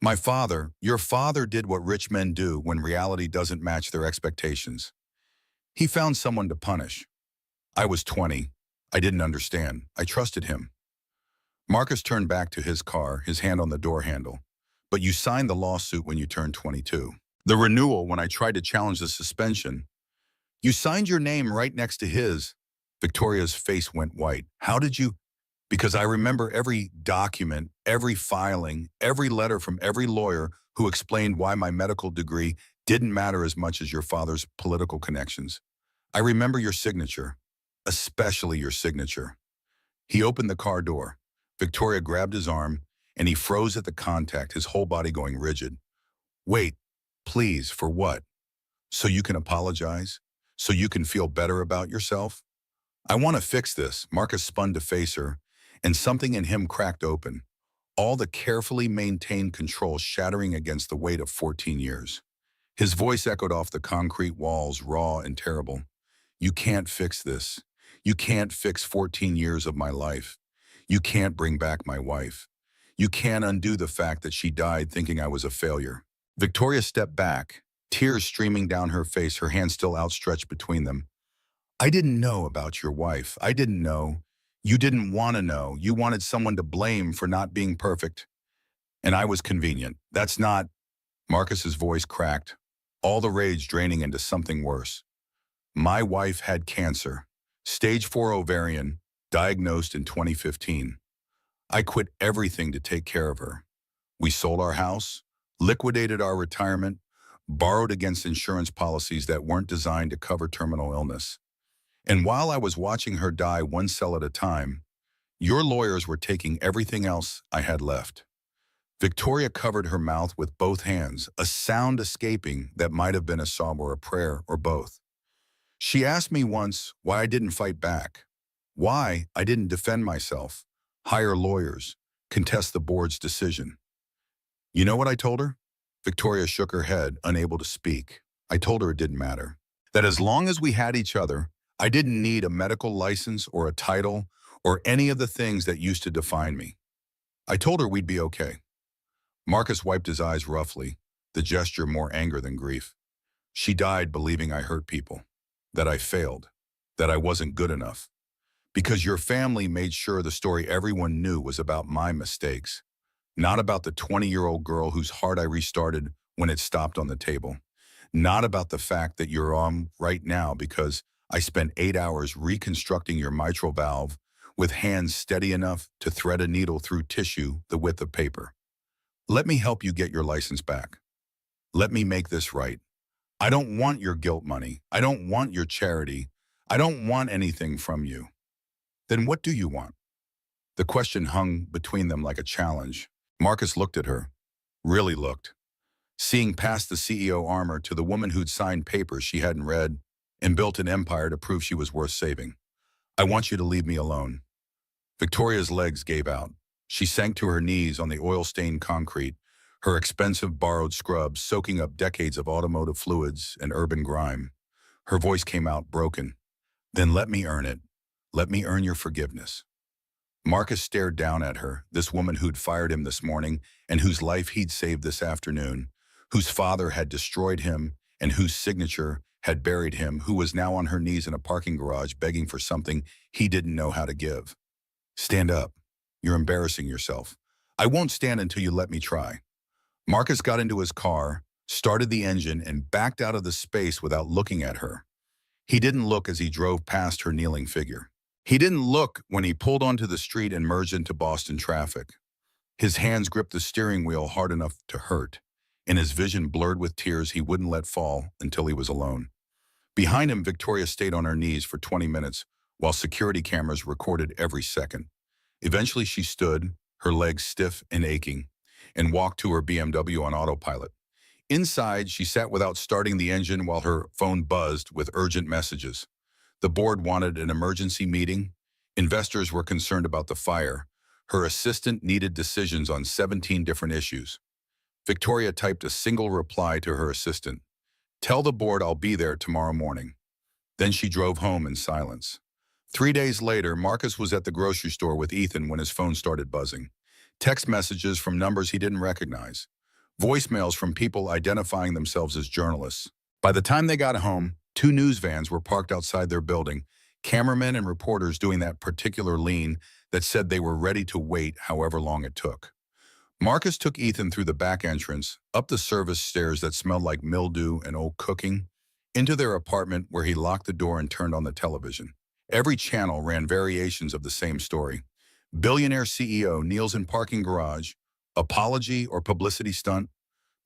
My father, your father did what rich men do when reality doesn't match their expectations. He found someone to punish. I was 20. I didn't understand. I trusted him. Marcus turned back to his car, his hand on the door handle. But you signed the lawsuit when you turned 22. The renewal when I tried to challenge the suspension. You signed your name right next to his. Victoria's face went white. How did you? Because I remember every document, every filing, every letter from every lawyer who explained why my medical degree didn't matter as much as your father's political connections. I remember your signature, especially your signature. He opened the car door. Victoria grabbed his arm, and he froze at the contact, his whole body going rigid. Wait, please, for what? So you can apologize? So you can feel better about yourself? I want to fix this. Marcus spun to face her, and something in him cracked open. All the carefully maintained control shattering against the weight of 14 years. His voice echoed off the concrete walls, raw and terrible. You can't fix this. You can't fix 14 years of my life. You can't bring back my wife. You can't undo the fact that she died thinking I was a failure. Victoria stepped back, tears streaming down her face, her hands still outstretched between them. I didn't know about your wife. I didn't know. You didn't want to know. You wanted someone to blame for not being perfect. And I was convenient. That's not... Marcus's voice cracked, all the rage draining into something worse. My wife had cancer, stage 4 ovarian, diagnosed in 2015. I quit everything to take care of her. We sold our house, liquidated our retirement, borrowed against insurance policies that weren't designed to cover terminal illness. And while I was watching her die one cell at a time, your lawyers were taking everything else I had left. Victoria covered her mouth with both hands, a sound escaping that might have been a sob or a prayer or both. She asked me once why I didn't fight back, why I didn't defend myself, hire lawyers, contest the board's decision. You know what I told her? Victoria shook her head, unable to speak. I told her it didn't matter. That as long as we had each other, I didn't need a medical license or a title or any of the things that used to define me. I told her we'd be okay. Marcus wiped his eyes roughly, the gesture more anger than grief. She died believing I hurt people, that I failed, that I wasn't good enough. Because your family made sure the story everyone knew was about my mistakes, not about the 20-year-old girl whose heart I restarted when it stopped on the table. Not about the fact that you're on right now because I spent 8 hours reconstructing your mitral valve with hands steady enough to thread a needle through tissue the width of paper. Let me help you get your license back. Let me make this right. I don't want your guilt money. I don't want your charity. I don't want anything from you. Then what do you want? The question hung between them like a challenge. Marcus looked at her, really looked, seeing past the CEO armor to the woman who'd signed papers she hadn't read and built an empire to prove she was worth saving. I want you to leave me alone. Victoria's legs gave out. She sank to her knees on the oil-stained concrete, her expensive borrowed scrubs soaking up decades of automotive fluids and urban grime. Her voice came out broken. Then let me earn it. Let me earn your forgiveness. Marcus stared down at her, this woman who'd fired him this morning and whose life he'd saved this afternoon, whose father had destroyed him and whose signature had buried him, who was now on her knees in a parking garage begging for something he didn't know how to give. Stand up. You're embarrassing yourself. I won't stand until you let me try. Marcus got into his car, started the engine, and backed out of the space without looking at her. He didn't look as he drove past her kneeling figure. He didn't look when he pulled onto the street and merged into Boston traffic. His hands gripped the steering wheel hard enough to hurt, and his vision blurred with tears he wouldn't let fall until he was alone. Behind him, Victoria stayed on her knees for 20 minutes while security cameras recorded every second. Eventually she stood, her legs stiff and aching, and walked to her BMW on autopilot. Inside, she sat without starting the engine while her phone buzzed with urgent messages. The board wanted an emergency meeting. Investors were concerned about the fire. Her assistant needed decisions on 17 different issues. Victoria typed a single reply to her assistant. Tell the board I'll be there tomorrow morning. Then she drove home in silence. 3 days later, Marcus was at the grocery store with Ethan when his phone started buzzing. Text messages from numbers he didn't recognize. Voicemails from people identifying themselves as journalists. By the time they got home, 2 news vans were parked outside their building, cameramen and reporters doing that particular lean that said they were ready to wait however long it took. Marcus took Ethan through the back entrance, up the service stairs that smelled like mildew and old cooking, into their apartment where he locked the door and turned on the television. Every channel ran variations of the same story. Billionaire CEO kneels in parking garage, apology or publicity stunt.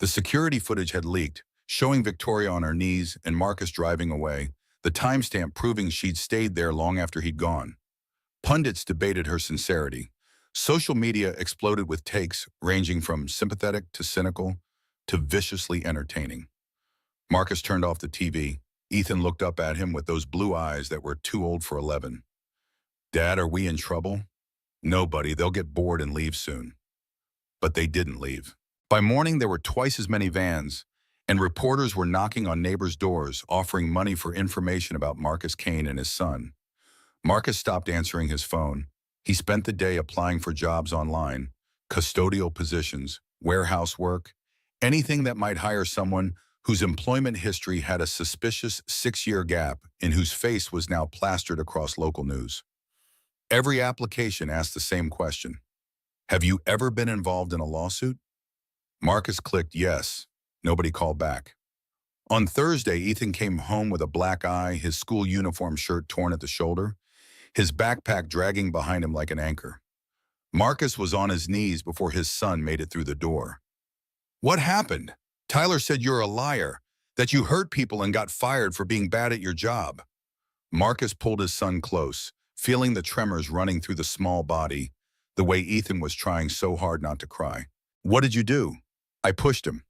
The security footage had leaked, showing Victoria on her knees and Marcus driving away, the timestamp proving she'd stayed there long after he'd gone. Pundits debated her sincerity. Social media exploded with takes ranging from sympathetic to cynical to viciously entertaining. Marcus turned off the TV. Ethan looked up at him with those blue eyes that were too old for 11. Dad, are we in trouble? No, buddy, they'll get bored and leave soon. But they didn't leave. By morning, there were twice as many vans, and reporters were knocking on neighbors' doors, offering money for information about Marcus Kane and his son. Marcus stopped answering his phone. He spent the day applying for jobs online, custodial positions, warehouse work, anything that might hire someone whose employment history had a suspicious 6-year gap and whose face was now plastered across local news. Every application asked the same question. Have you ever been involved in a lawsuit? Marcus clicked yes. Nobody called back. On Thursday, Ethan came home with a black eye, his school uniform shirt torn at the shoulder, his backpack dragging behind him like an anchor. Marcus was on his knees before his son made it through the door. What happened? Tyler said you're a liar, that you hurt people and got fired for being bad at your job. Marcus pulled his son close, feeling the tremors running through the small body, the way Ethan was trying so hard not to cry. What did you do? I pushed him.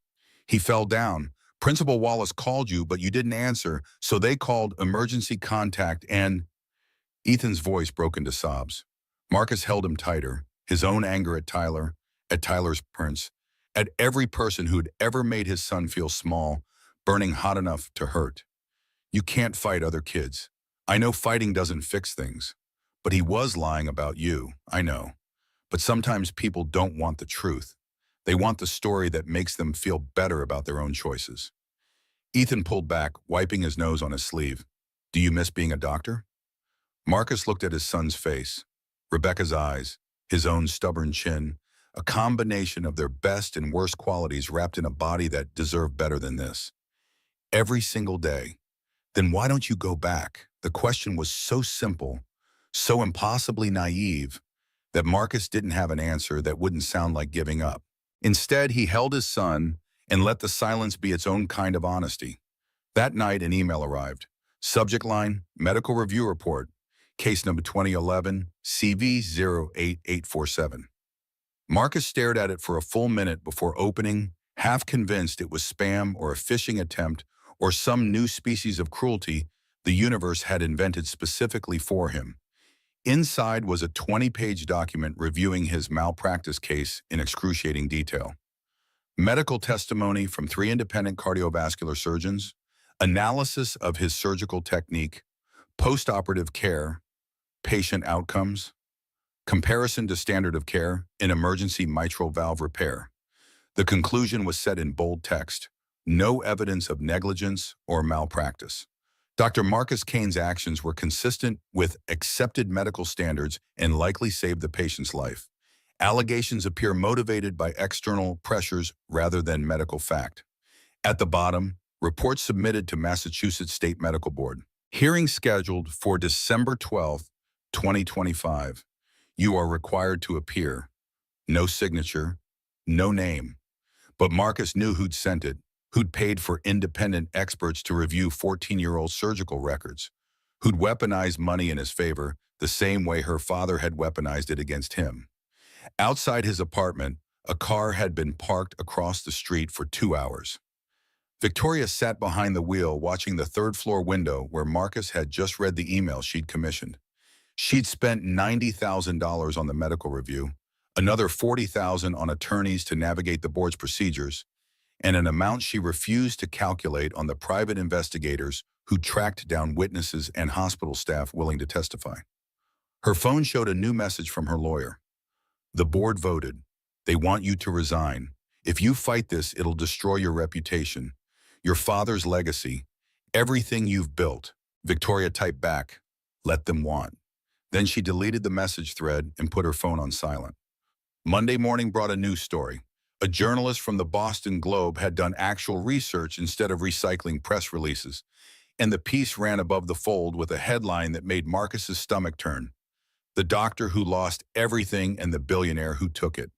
He fell down. Principal Wallace called you, but you didn't answer, so they called emergency contact and Ethan's voice broke into sobs. Marcus held him tighter, his own anger at Tyler, at Tyler's parents, at every person who'd ever made his son feel small, burning hot enough to hurt. You can't fight other kids. I know fighting doesn't fix things, but he was lying about you, I know. But sometimes people don't want the truth. They want the story that makes them feel better about their own choices. Ethan pulled back, wiping his nose on his sleeve. Do you miss being a doctor? Marcus looked at his son's face, Rebecca's eyes, his own stubborn chin, a combination of their best and worst qualities wrapped in a body that deserved better than this. Every single day. Then why don't you go back? The question was so simple, so impossibly naive, that Marcus didn't have an answer that wouldn't sound like giving up. Instead, he held his son and let the silence be its own kind of honesty. That night, an email arrived. Subject line, medical review report, case number 2011, CV08847. Marcus stared at it for a full minute before opening, half convinced it was spam or a phishing attempt or some new species of cruelty the universe had invented specifically for him. Inside was a 20-page document reviewing his malpractice case in excruciating detail. Medical testimony from 3 independent cardiovascular surgeons, analysis of his surgical technique, post-operative care, patient outcomes, comparison to standard of care in emergency mitral valve repair. The conclusion was set in bold text, no evidence of negligence or malpractice. Dr. Marcus Kane's actions were consistent with accepted medical standards and likely saved the patient's life. Allegations appear motivated by external pressures rather than medical fact. At the bottom, report submitted to Massachusetts State Medical Board. Hearing scheduled for December 12, 2025. You are required to appear. No signature, no name. But Marcus knew who'd sent it, who'd paid for independent experts to review 14-year-old surgical records, who'd weaponized money in his favor the same way her father had weaponized it against him. Outside his apartment, a car had been parked across the street for 2 hours. Victoria sat behind the wheel watching the third-floor window where Marcus had just read the email she'd commissioned. She'd spent $90,000 on the medical review, another $40,000 on attorneys to navigate the board's procedures, and an amount she refused to calculate on the private investigators who tracked down witnesses and hospital staff willing to testify. Her phone showed a new message from her lawyer. The board voted. They want you to resign. If you fight this, it'll destroy your reputation, your father's legacy, everything you've built. Victoria typed back, let them want. Then she deleted the message thread and put her phone on silent. Monday morning brought a news story. A journalist from the Boston Globe had done actual research instead of recycling press releases, and the piece ran above the fold with a headline that made Marcus's stomach turn. The doctor who lost everything and the billionaire who took it.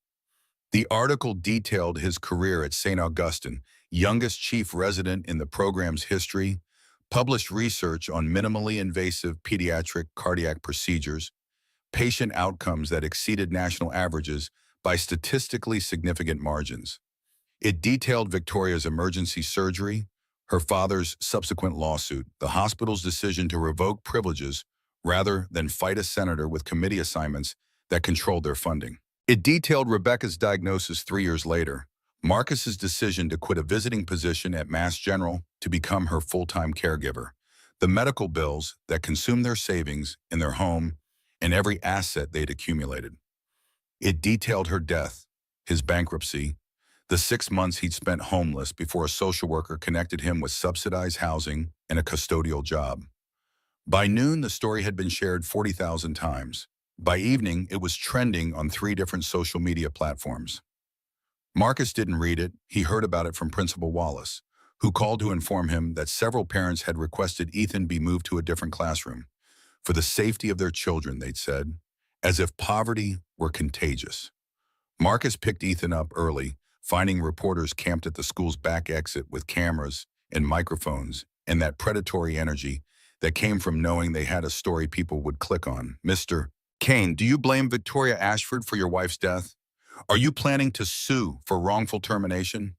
The article detailed his career at St. Augustine, youngest chief resident in the program's history, published research on minimally invasive pediatric cardiac procedures, patient outcomes that exceeded national averages by statistically significant margins. It detailed Victoria's emergency surgery, her father's subsequent lawsuit, the hospital's decision to revoke privileges rather than fight a senator with committee assignments that controlled their funding. It detailed Rebecca's diagnosis 3 years later, Marcus's decision to quit a visiting position at Mass General to become her full-time caregiver, the medical bills that consumed their savings in their home and every asset they'd accumulated. It detailed her death, his bankruptcy, the 6 months he'd spent homeless before a social worker connected him with subsidized housing and a custodial job. By noon, the story had been shared 40,000 times. By evening, it was trending on 3 different social media platforms. Marcus didn't read it. He heard about it from Principal Wallace, who called to inform him that several parents had requested Ethan be moved to a different classroom. For the safety of their children, they'd said, as if poverty were contagious. Marcus picked Ethan up early, finding reporters camped at the school's back exit with cameras and microphones and that predatory energy that came from knowing they had a story people would click on. Mr. Kane, do you blame Victoria Ashford for your wife's death? Are you planning to sue for wrongful termination?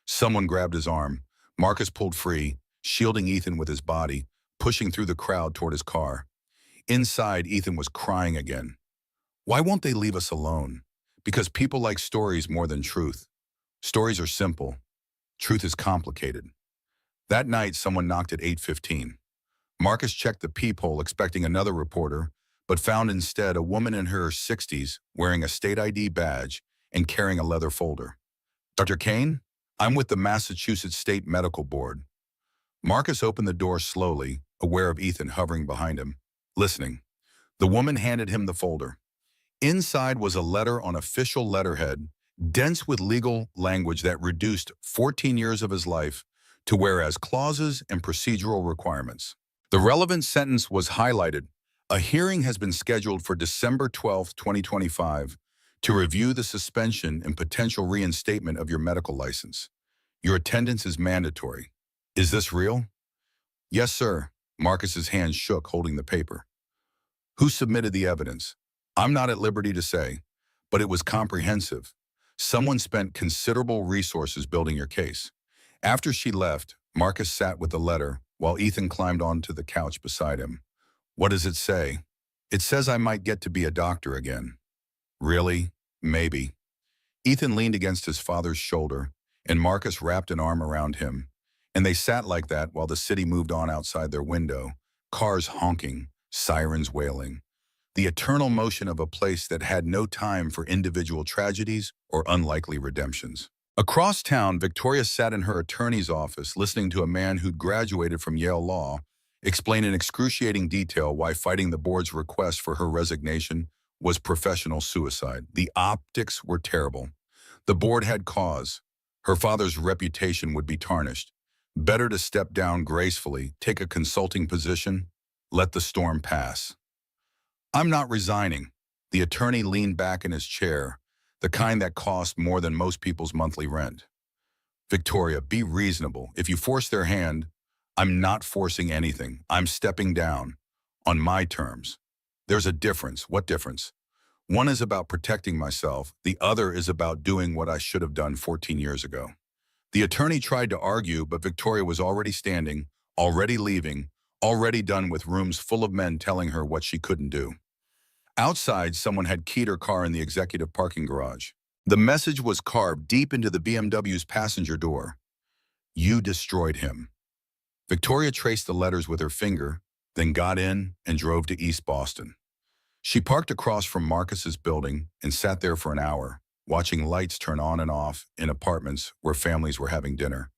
Someone grabbed his arm. Marcus pulled free, shielding Ethan with his body, pushing through the crowd toward his car. Inside, Ethan was crying again. Why won't they leave us alone? Because people like stories more than truth. Stories are simple. Truth is complicated. That night, someone knocked at 8:15. Marcus checked the peephole expecting another reporter, but found instead a woman in her 60s wearing a state ID badge and carrying a leather folder. Dr. Kane, I'm with the Massachusetts State Medical Board. Marcus opened the door slowly, aware of Ethan hovering behind him, listening. The woman handed him the folder. Inside was a letter on official letterhead, dense with legal language that reduced 14 years of his life to whereas clauses and procedural requirements. The relevant sentence was highlighted. A hearing has been scheduled for December 12, 2025, to review the suspension and potential reinstatement of your medical license. Your attendance is mandatory. Is this real? Yes, sir. Marcus's hand shook, holding the paper. Who submitted the evidence? I'm not at liberty to say, but it was comprehensive. Someone spent considerable resources building your case. After she left, Marcus sat with the letter while Ethan climbed onto the couch beside him. What does it say? It says I might get to be a doctor again. Really? Maybe. Ethan leaned against his father's shoulder, and Marcus wrapped an arm around him. And they sat like that while the city moved on outside their window, cars honking, sirens wailing. The eternal motion of a place that had no time for individual tragedies or unlikely redemptions. Across town, Victoria sat in her attorney's office listening to a man who'd graduated from Yale Law explain in excruciating detail why fighting the board's request for her resignation was professional suicide. The optics were terrible. The board had cause. Her father's reputation would be tarnished. Better to step down gracefully, take a consulting position, let the storm pass. I'm not resigning. The attorney leaned back in his chair, the kind that cost more than most people's monthly rent. Victoria, be reasonable. If you force their hand, I'm not forcing anything. I'm stepping down. On my terms. There's a difference. What difference? One is about protecting myself. The other is about doing what I should have done 14 years ago. The attorney tried to argue, but Victoria was already standing, already leaving, already done with rooms full of men telling her what she couldn't do. Outside, someone had keyed her car in the executive parking garage. The message was carved deep into the BMW's passenger door. You destroyed him. Victoria traced the letters with her finger, then got in and drove to East Boston. She parked across from Marcus's building and sat there for an hour, watching lights turn on and off in apartments where families were having dinner,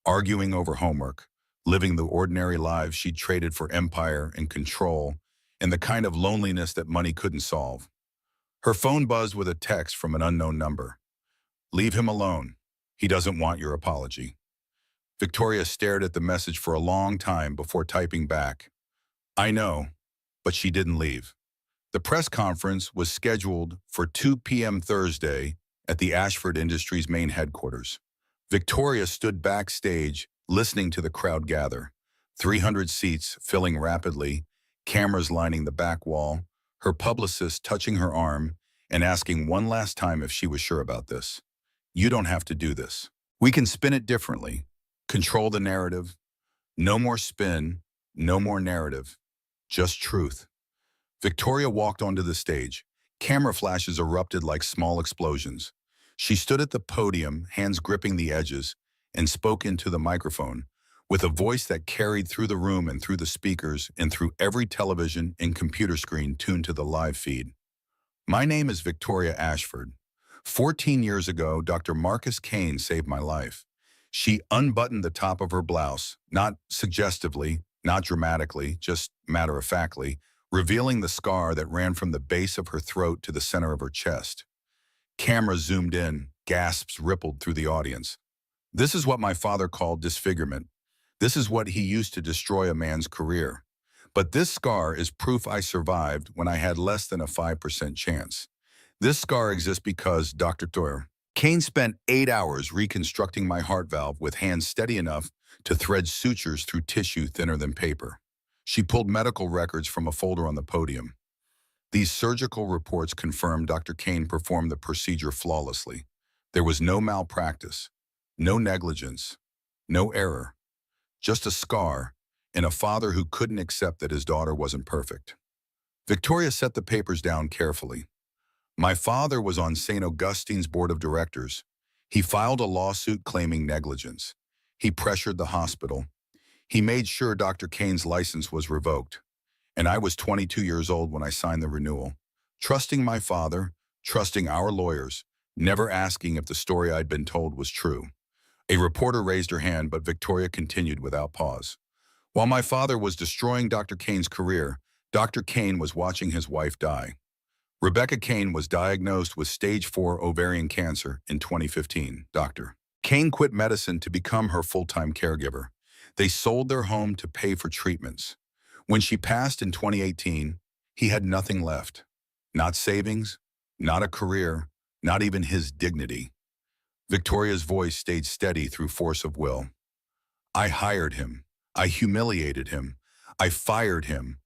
arguing over homework, living the ordinary lives she'd traded for empire and control, and the kind of loneliness that money couldn't solve. Her phone buzzed with a text from an unknown number. Leave him alone. He doesn't want your apology. Victoria stared at the message for a long time before typing back. I know, but she didn't leave. The press conference was scheduled for 2 p.m. Thursday at the Ashford Industries main headquarters. Victoria stood backstage, listening to the crowd gather. 300 seats filling rapidly, cameras lining the back wall, her publicist touching her arm and asking one last time if she was sure about this. You don't have to do this. We can spin it differently. Control the narrative. No more spin, no more narrative. Just truth. Victoria walked onto the stage. Camera flashes erupted like small explosions. She stood at the podium, hands gripping the edges, and spoke into the microphone with a voice that carried through the room and through the speakers and through every television and computer screen tuned to the live feed. My name is Victoria Ashford. 14 years ago, Dr. Marcus Kane saved my life. She unbuttoned the top of her blouse, not suggestively, not dramatically, just matter-of-factly, revealing the scar that ran from the base of her throat to the center of her chest. Cameras zoomed in, gasps rippled through the audience. This is what my father called disfigurement. This is what he used to destroy a man's career. But this scar is proof I survived when I had less than a 5% chance. This scar exists because Dr. Kane spent 8 hours reconstructing my heart valve with hands steady enough to thread sutures through tissue thinner than paper. She pulled medical records from a folder on the podium. These surgical reports confirmed Dr. Kane performed the procedure flawlessly. There was no malpractice, no negligence, no error, just a scar and a father who couldn't accept that his daughter wasn't perfect. Victoria set the papers down carefully. My father was on St. Augustine's board of directors. He filed a lawsuit claiming negligence. He pressured the hospital. He made sure Dr. Kane's license was revoked. And I was 22 years old when I signed the renewal. Trusting my father, trusting our lawyers, never asking if the story I'd been told was true. A reporter raised her hand, but Victoria continued without pause. While my father was destroying Dr. Kane's career, Dr. Kane was watching his wife die. Rebecca Kane was diagnosed with stage 4 ovarian cancer in 2015. Dr. Kane quit medicine to become her full-time caregiver. They sold their home to pay for treatments. When she passed in 2018, he had nothing left. Not savings, not a career, not even his dignity. Victoria's voice stayed steady through force of will. I hired him. I humiliated him. I fired him.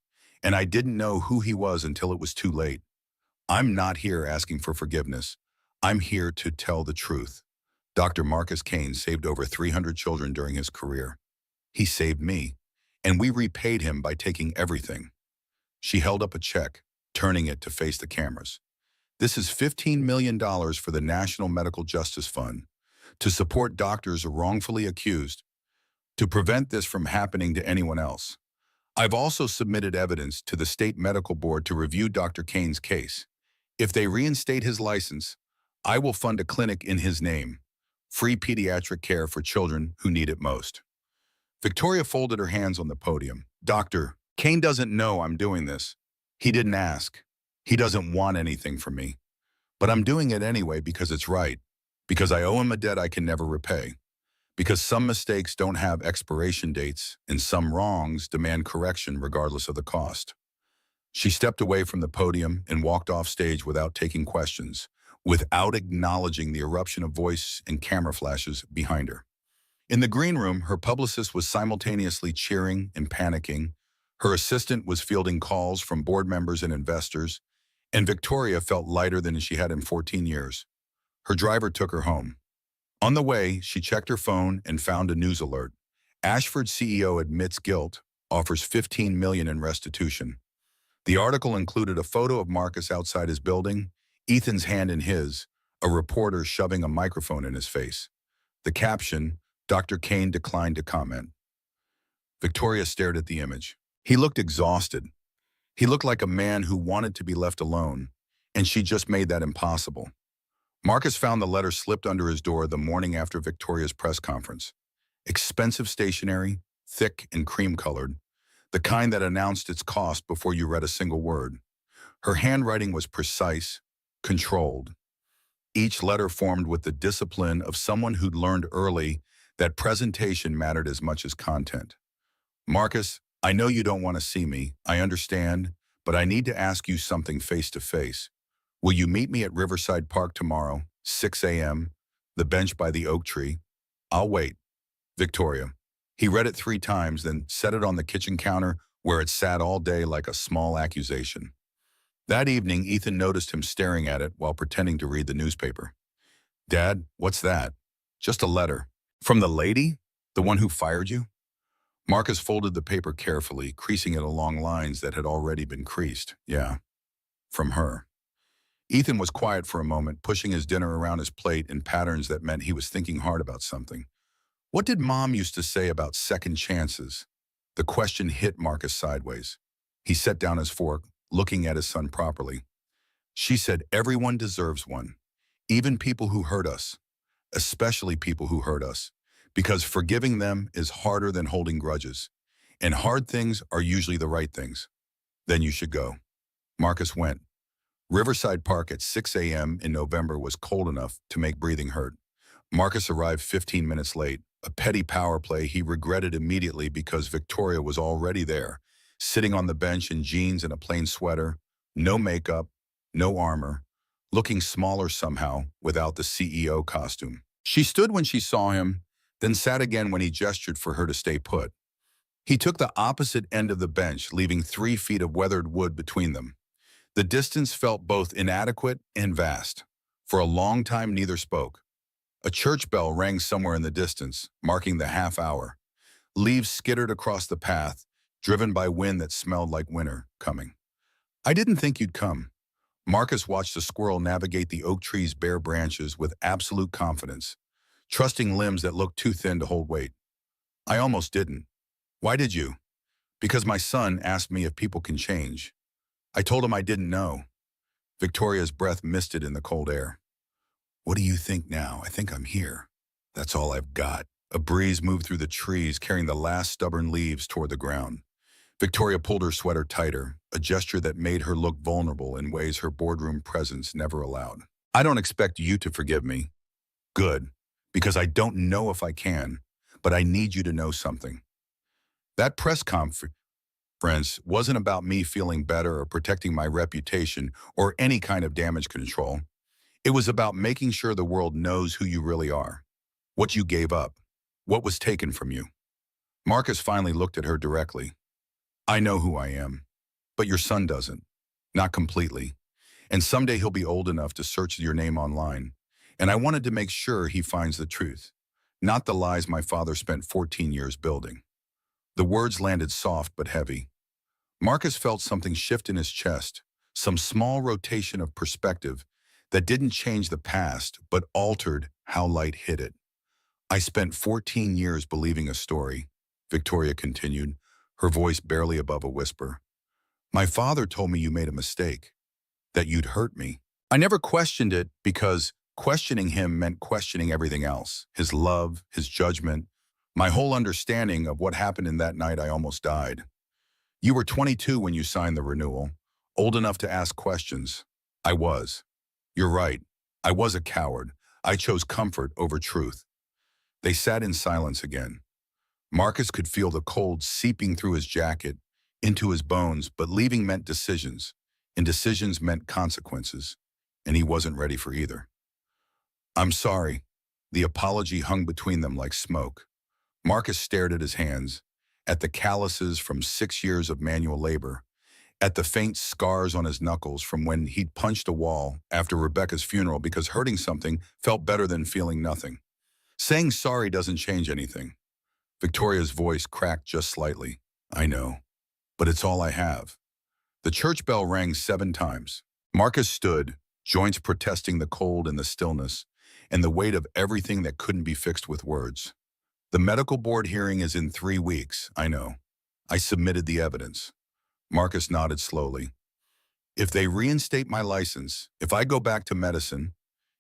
And I didn't know who he was until it was too late. I'm not here asking for forgiveness. I'm here to tell the truth. Dr. Marcus Kane saved over 300 children during his career. He saved me, and we repaid him by taking everything. She held up a check, turning it to face the cameras. This is $15 million for the National Medical Justice Fund, to support doctors wrongfully accused, to prevent this from happening to anyone else. I've also submitted evidence to the State Medical Board to review Dr. Kane's case. If they reinstate his license, I will fund a clinic in his name, free pediatric care for children who need it most. Victoria folded her hands on the podium. Dr. Kane doesn't know I'm doing this. He didn't ask. He doesn't want anything from me. But I'm doing it anyway because it's right, because I owe him a debt I can never repay, because some mistakes don't have expiration dates and some wrongs demand correction regardless of the cost. She stepped away from the podium and walked off stage without taking questions, without acknowledging the eruption of voice and camera flashes behind her. In the green room, her publicist was simultaneously cheering and panicking. Her assistant was fielding calls from board members and investors, and Victoria felt lighter than she had in 14 years. Her driver took her home. On the way, she checked her phone and found a news alert. Ashford CEO admits guilt, offers $15 million in restitution. The article included a photo of Marcus outside his building, Ethan's hand in his, a reporter shoving a microphone in his face. The caption, Dr. Kane declined to comment. Victoria stared at the image. He looked exhausted. He looked like a man who wanted to be left alone, and she just made that impossible. Marcus found the letter slipped under his door the morning after Victoria's press conference. Expensive stationery, thick and cream-colored, the kind that announced its cost before you read a single word. Her handwriting was precise, controlled. Each letter formed with the discipline of someone who'd learned early that presentation mattered as much as content. Marcus, I know you don't want to see me, I understand, but I need to ask you something face to face. Will you meet me at Riverside Park tomorrow, 6 a.m., the bench by the oak tree? I'll wait. Victoria. He read it 3 times, then set it on the kitchen counter where it sat all day like a small accusation. That evening, Ethan noticed him staring at it while pretending to read the newspaper. Dad, what's that? Just a letter. From the lady? The one who fired you? Marcus folded the paper carefully, creasing it along lines that had already been creased. Yeah, from her. Ethan was quiet for a moment, pushing his dinner around his plate in patterns that meant he was thinking hard about something. What did Mom used to say about second chances? The question hit Marcus sideways. He set down his fork, looking at his son properly. She said everyone deserves one, even people who hurt us, especially people who hurt us, because forgiving them is harder than holding grudges, and hard things are usually the right things. Then you should go. Marcus went. Riverside Park at 6 a.m. in November was cold enough to make breathing hurt. Marcus arrived 15 minutes late, a petty power play he regretted immediately because Victoria was already there, sitting on the bench in jeans and a plain sweater, no makeup, no armor, looking smaller somehow without the CEO costume. She stood when she saw him, then sat again when he gestured for her to stay put. He took the opposite end of the bench, leaving 3 feet of weathered wood between them. The distance felt both inadequate and vast. For a long time, neither spoke. A church bell rang somewhere in the distance, marking the half hour. Leaves skittered across the path, driven by wind that smelled like winter coming. I didn't think you'd come. Marcus watched a squirrel navigate the oak tree's bare branches with absolute confidence, trusting limbs that looked too thin to hold weight. I almost didn't. Why did you? Because my son asked me if people can change. I told him I didn't know. Victoria's breath misted in the cold air. What do you think now? I think I'm here. That's all I've got. A breeze moved through the trees, carrying the last stubborn leaves toward the ground. Victoria pulled her sweater tighter, a gesture that made her look vulnerable in ways her boardroom presence never allowed. I don't expect you to forgive me. Good, because I don't know if I can, but I need you to know something. That press conference wasn't about me feeling better or protecting my reputation or any kind of damage control. It was about making sure the world knows who you really are, what you gave up, what was taken from you. Marcus finally looked at her directly. I know who I am, but your son doesn't. Not completely. And someday he'll be old enough to search your name online. And I wanted to make sure he finds the truth, not the lies my father spent 14 years building. The words landed soft but heavy. Marcus felt something shift in his chest, some small rotation of perspective that didn't change the past but altered how light hit it. I spent 14 years believing a story, Victoria continued, her voice barely above a whisper. My father told me you made a mistake, that you'd hurt me. I never questioned it because questioning him meant questioning everything else, his love, his judgment, my whole understanding of what happened in that night I almost died. You were 22 when you signed the renewal, old enough to ask questions. I was. You're right. I was a coward. I chose comfort over truth. They sat in silence again. Marcus could feel the cold seeping through his jacket, into his bones, but leaving meant decisions, and decisions meant consequences, and he wasn't ready for either. I'm sorry. The apology hung between them like smoke. Marcus stared at his hands, at the calluses from 6 years of manual labor, at the faint scars on his knuckles from when he'd punched a wall after Rebecca's funeral because hurting something felt better than feeling nothing. Saying sorry doesn't change anything. Victoria's voice cracked just slightly. I know, but it's all I have. The church bell rang 7 times. Marcus stood, joints protesting the cold and the stillness, and the weight of everything that couldn't be fixed with words. The medical board hearing is in 3 weeks, I know. I submitted the evidence. Marcus nodded slowly. If they reinstate my license, if I go back to medicine,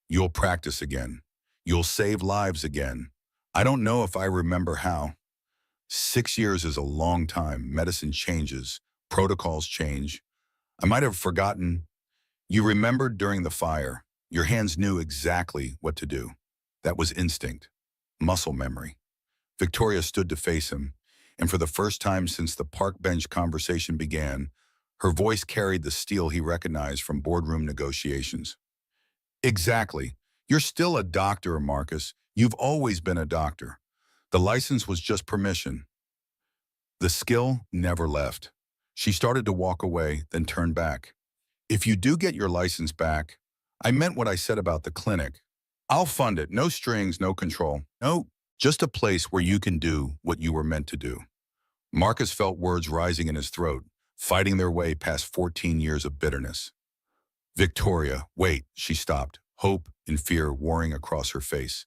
you'll practice again. You'll save lives again. I don't know if I remember how. 6 years is a long time. Medicine changes. Protocols change. I might have forgotten. You remembered during the fire. Your hands knew exactly what to do. That was instinct. Muscle memory. Victoria stood to face him, and for the first time since the park bench conversation began, her voice carried the steel he recognized from boardroom negotiations. Exactly. You're still a doctor, Marcus. You've always been a doctor. The license was just permission. The skill never left. She started to walk away, then turned back. If you do get your license back, I meant what I said about the clinic. I'll fund it. No strings, no control. No, just a place where you can do what you were meant to do. Marcus felt words rising in his throat, fighting their way past 14 years of bitterness. Victoria, wait, she stopped, hope and fear warring across her face.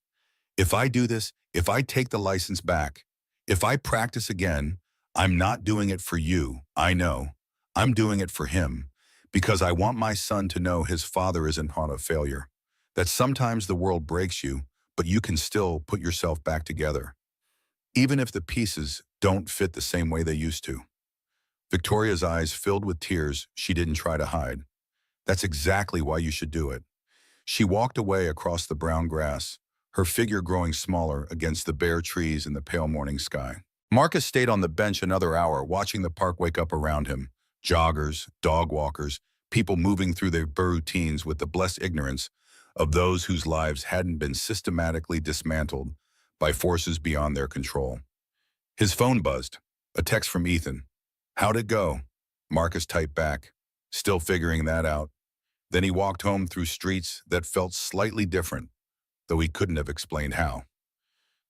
If I do this, if I take the license back, if I practice again, I'm not doing it for you, I know. I'm doing it for him, because I want my son to know his father isn't on a failure, that sometimes the world breaks you, but you can still put yourself back together, even if the pieces don't fit the same way they used to. Victoria's eyes filled with tears she didn't try to hide. That's exactly why you should do it. She walked away across the brown grass, her figure growing smaller against the bare trees in the pale morning sky. Marcus stayed on the bench another hour, watching the park wake up around him. Joggers, dog walkers, people moving through their routines with the blessed ignorance of those whose lives hadn't been systematically dismantled by forces beyond their control. His phone buzzed. A text from Ethan. How'd it go? Marcus typed back. still figuring that out. Then he walked home through streets that felt slightly different, though he couldn't have explained how.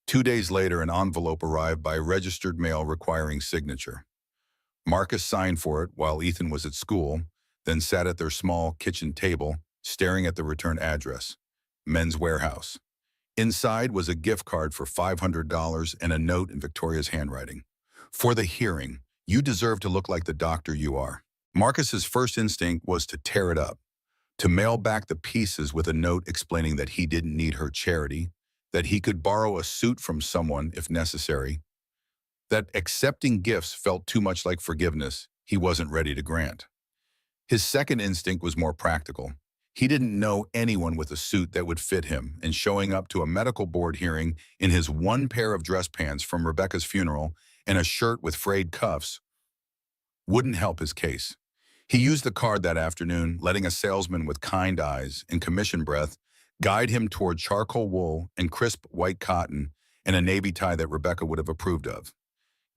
2 days later, an envelope arrived by registered mail requiring signature. Marcus signed for it while Ethan was at school, then sat at their small kitchen table, staring at the return address, Men's Warehouse. Inside was a gift card for $500 and a note in Victoria's handwriting. For the hearing, you deserve to look like the doctor you are. Marcus's first instinct was to tear it up, to mail back the pieces with a note explaining that he didn't need her charity, that he could borrow a suit from someone if necessary, that accepting gifts felt too much like forgiveness he wasn't ready to grant. His second instinct was more practical. He didn't know anyone with a suit that would fit him, and showing up to a medical board hearing in his one pair of dress pants from Rebecca's funeral and a shirt with frayed cuffs wouldn't help his case. He used the card that afternoon, letting a salesman with kind eyes and commission breath guide him toward charcoal wool and crisp white cotton and a navy tie that Rebecca would have approved of.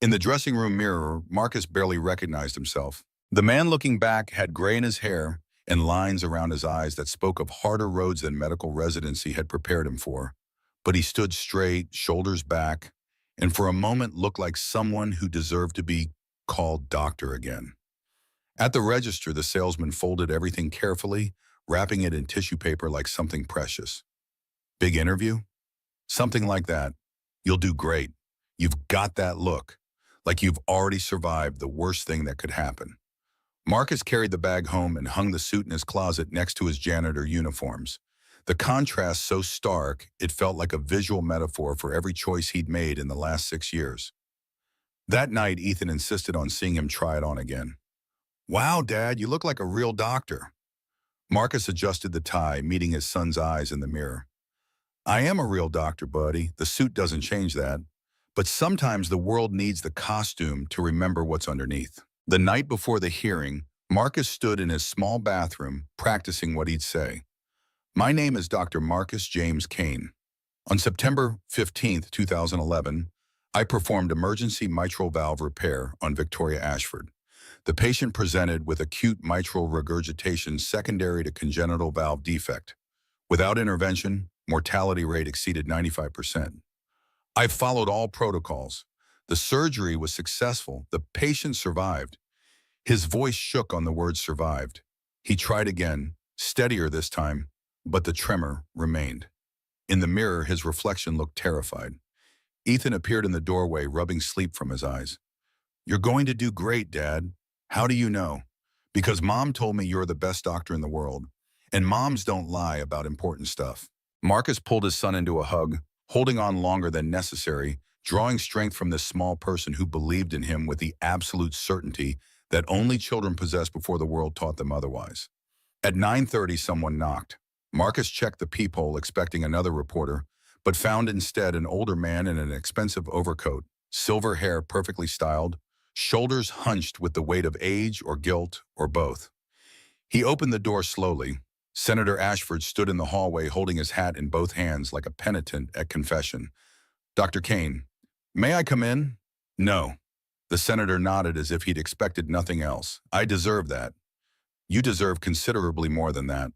In the dressing room mirror, Marcus barely recognized himself. The man looking back had gray in his hair and lines around his eyes that spoke of harder roads than medical residency had prepared him for. But he stood straight, shoulders back, and for a moment looked like someone who deserved to be called doctor again. At the register, the salesman folded everything carefully, wrapping it in tissue paper like something precious. Big interview? Something like that. You'll do great. You've got that look, like you've already survived the worst thing that could happen. Marcus carried the bag home and hung the suit in his closet next to his janitor uniforms. The contrast so stark, it felt like a visual metaphor for every choice he'd made in the last 6 years. That night, Ethan insisted on seeing him try it on again. "Wow, Dad, you look like a real doctor." Marcus adjusted the tie, meeting his son's eyes in the mirror. "I am a real doctor, buddy. The suit doesn't change that. But sometimes the world needs the costume to remember what's underneath." The night before the hearing, Marcus stood in his small bathroom, practicing what he'd say. "My name is Dr. Marcus James Kane. On September 15th, 2011, I performed emergency mitral valve repair on Victoria Ashford. The patient presented with acute mitral regurgitation secondary to congenital valve defect. Without intervention, mortality rate exceeded 95%. I followed all protocols. The surgery was successful. The patient survived." His voice shook on the word survived. He tried again, steadier this time, but the tremor remained. In the mirror, his reflection looked terrified. Ethan appeared in the doorway, rubbing sleep from his eyes. "You're going to do great, Dad." "How do you know?" "Because Mom told me you're the best doctor in the world, and moms don't lie about important stuff." Marcus pulled his son into a hug, holding on longer than necessary, drawing strength from this small person who believed in him with the absolute certainty that only children possess before the world taught them otherwise. At 9:30, someone knocked. Marcus checked the peephole, expecting another reporter, but found instead an older man in an expensive overcoat, silver hair perfectly styled, shoulders hunched with the weight of age or guilt or both. He opened the door slowly. Senator Ashford stood in the hallway holding his hat in both hands like a penitent at confession. "Dr. Kane, may I come in?" "No." The senator nodded as if he'd expected nothing else. "I deserve that. You deserve considerably more than that.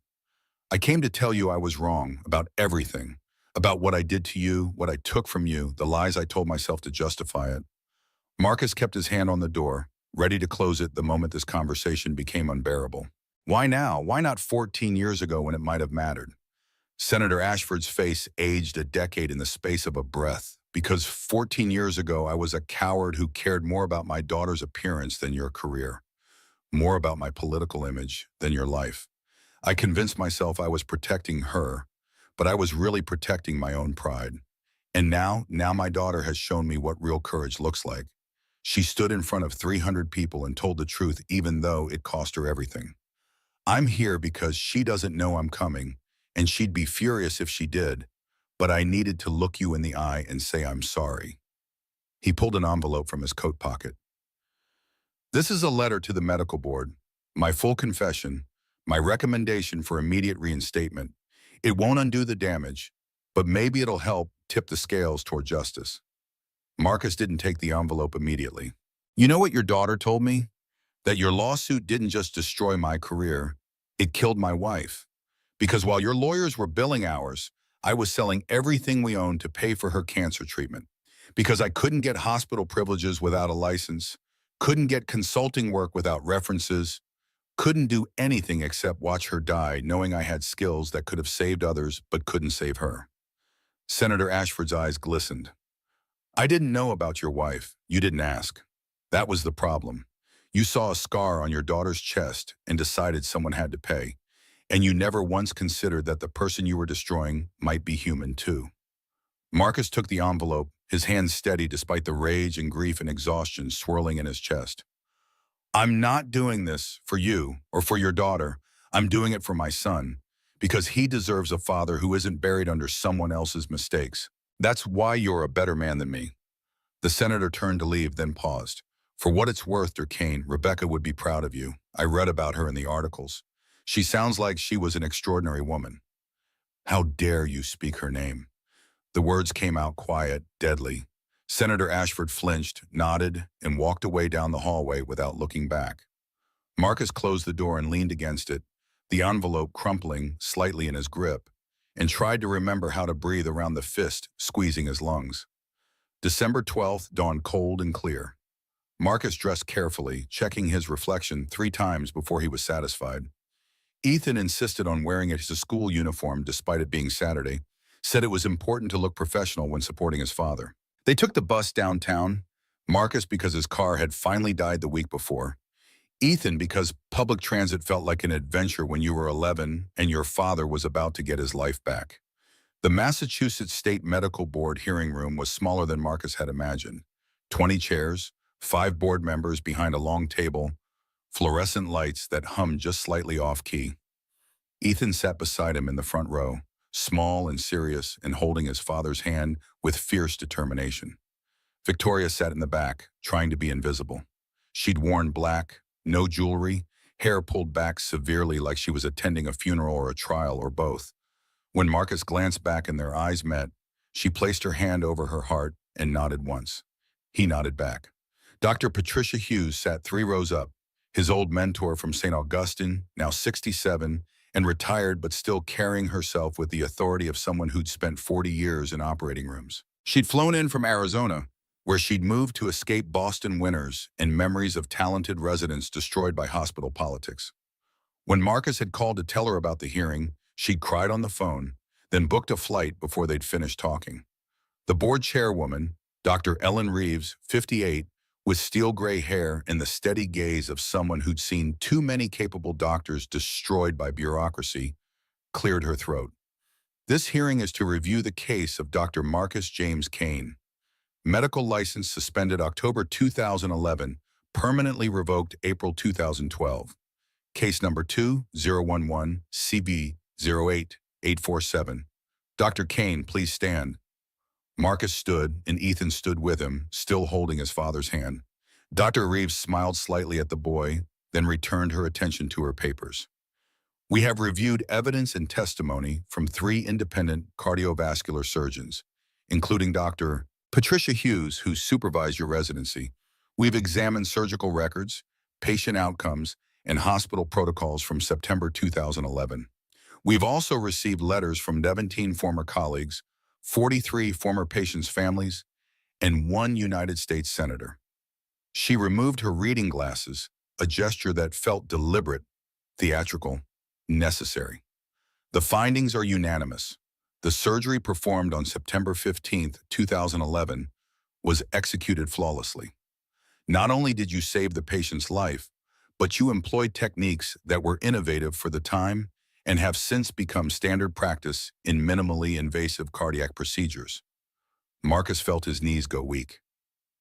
I came to tell you I was wrong about everything, about what I did to you, what I took from you, the lies I told myself to justify it." Marcus kept his hand on the door, ready to close it the moment this conversation became unbearable. Why now? Why not 14 years ago when it might have mattered? Senator Ashford's face aged a decade in the space of a breath. "Because 14 years ago, I was a coward who cared more about my daughter's appearance than your career, more about my political image than your life. I convinced myself I was protecting her, but I was really protecting my own pride. And now my daughter has shown me what real courage looks like. She stood in front of 300 people and told the truth even though it cost her everything. I'm here because she doesn't know I'm coming, and she'd be furious if she did, but I needed to look you in the eye and say I'm sorry." He pulled an envelope from his coat pocket. "This is a letter to the medical board, my full confession, my recommendation for immediate reinstatement. It won't undo the damage, but maybe it'll help tip the scales toward justice." Marcus didn't take the envelope immediately. "You know what your daughter told me? That your lawsuit didn't just destroy my career, it killed my wife. Because while your lawyers were billing hours, I was selling everything we owned to pay for her cancer treatment. Because I couldn't get hospital privileges without a license, couldn't get consulting work without references, couldn't do anything except watch her die, knowing I had skills that could have saved others but couldn't save her. Senator Ashford's eyes glistened. I didn't know about your wife. You didn't ask. That was the problem. You saw a scar on your daughter's chest and decided someone had to pay. And you never once considered that the person you were destroying might be human too. Marcus took the envelope, his hands steady despite the rage and grief and exhaustion swirling in his chest. I'm not doing this for you or for your daughter. I'm doing it for my son, because he deserves a father who isn't buried under someone else's mistakes. That's why you're a better man than me. The senator turned to leave, then paused. For what it's worth, Durkane, Rebecca would be proud of you. I read about her in the articles. She sounds like she was an extraordinary woman. How dare you speak her name? The words came out quiet, deadly. Senator Ashford flinched, nodded, and walked away down the hallway without looking back. Marcus closed the door and leaned against it, the envelope crumpling slightly in his grip, and tried to remember how to breathe around the fist squeezing his lungs. December 12th dawned cold and clear. Marcus dressed carefully, checking his reflection 3 times before he was satisfied. Ethan insisted on wearing his school uniform despite it being Saturday, said it was important to look professional when supporting his father. They took the bus downtown, Marcus because his car had finally died the week before, Ethan because public transit felt like an adventure when you were 11 and your father was about to get his life back. The Massachusetts State Medical Board hearing room was smaller than Marcus had imagined. 20 chairs, 5 board members behind a long table, fluorescent lights that hummed just slightly off-key. Ethan sat beside him in the front row, small and serious and holding his father's hand with fierce determination. Victoria sat in the back, trying to be invisible. She'd worn black, no jewelry, hair pulled back severely like she was attending a funeral or a trial or both. When Marcus glanced back and their eyes met, she placed her hand over her heart and nodded once. He nodded back. Dr. Patricia Hughes sat 3 rows up, his old mentor from St. Augustine, now 67, and retired but still carrying herself with the authority of someone who'd spent 40 years in operating rooms. She'd flown in from Arizona, where she'd moved to escape Boston winters and memories of talented residents destroyed by hospital politics. When Marcus had called to tell her about the hearing, she'd cried on the phone, then booked a flight before they'd finished talking. The board chairwoman, Dr. Ellen Reeves, 58, with steel gray hair and the steady gaze of someone who'd seen too many capable doctors destroyed by bureaucracy, cleared her throat. This hearing is to review the case of Dr. Marcus James Kane. Medical license suspended October 2011, permanently revoked April 2012. Case number 2011 CB 08847. Dr. Kane, please stand. Marcus stood, and Ethan stood with him, still holding his father's hand. Dr. Reeves smiled slightly at the boy, then returned her attention to her papers. We have reviewed evidence and testimony from 3 independent cardiovascular surgeons, including Dr. Patricia Hughes, who supervised your residency. We've examined surgical records, patient outcomes, and hospital protocols from September 2011. We've also received letters from 17 former colleagues, 43 former patients' families, and 1 United States senator. She removed her reading glasses, a gesture that felt deliberate, theatrical, necessary. The findings are unanimous. The surgery performed on September 15, 2011, was executed flawlessly. Not only did you save the patient's life, but you employed techniques that were innovative for the time and have since become standard practice in minimally invasive cardiac procedures. Marcus felt his knees go weak.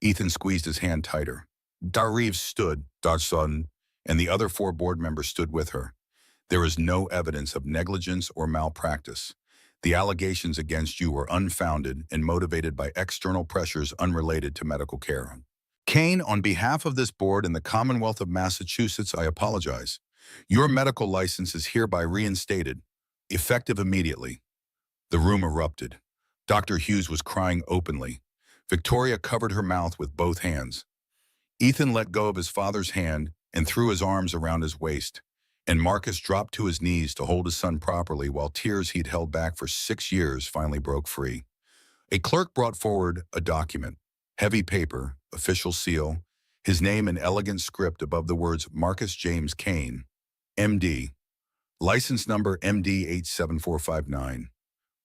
Ethan squeezed his hand tighter. Dr. Reeves stood, Dr. Sutton, and the other 4 board members stood with her. There is no evidence of negligence or malpractice. The allegations against you were unfounded and motivated by external pressures unrelated to medical care. Kane, on behalf of this board and the Commonwealth of Massachusetts, I apologize. Your medical license is hereby reinstated, effective immediately. The room erupted. Dr. Hughes was crying openly. Victoria covered her mouth with both hands. Ethan let go of his father's hand and threw his arms around his waist, and Marcus dropped to his knees to hold his son properly while tears he'd held back for 6 years finally broke free. A clerk brought forward a document, heavy paper, official seal, his name in elegant script above the words Marcus James Kane, MD, license number MD 87459,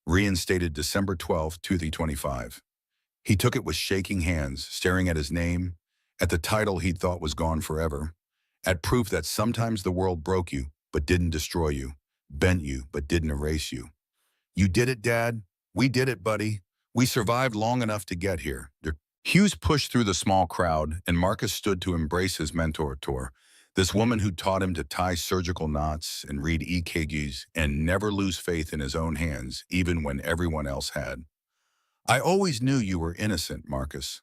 reinstated December 12, 2025. He took it with shaking hands, staring at his name, at the title he'd thought was gone forever, at proof that sometimes the world broke you, but didn't destroy you, bent you, but didn't erase you. You did it, Dad. We did it, buddy. We survived long enough to get here. Hughes pushed through the small crowd, and Marcus stood to embrace his mentor, this woman who taught him to tie surgical knots and read EKGs and never lose faith in his own hands, even when everyone else had. I always knew you were innocent, Marcus.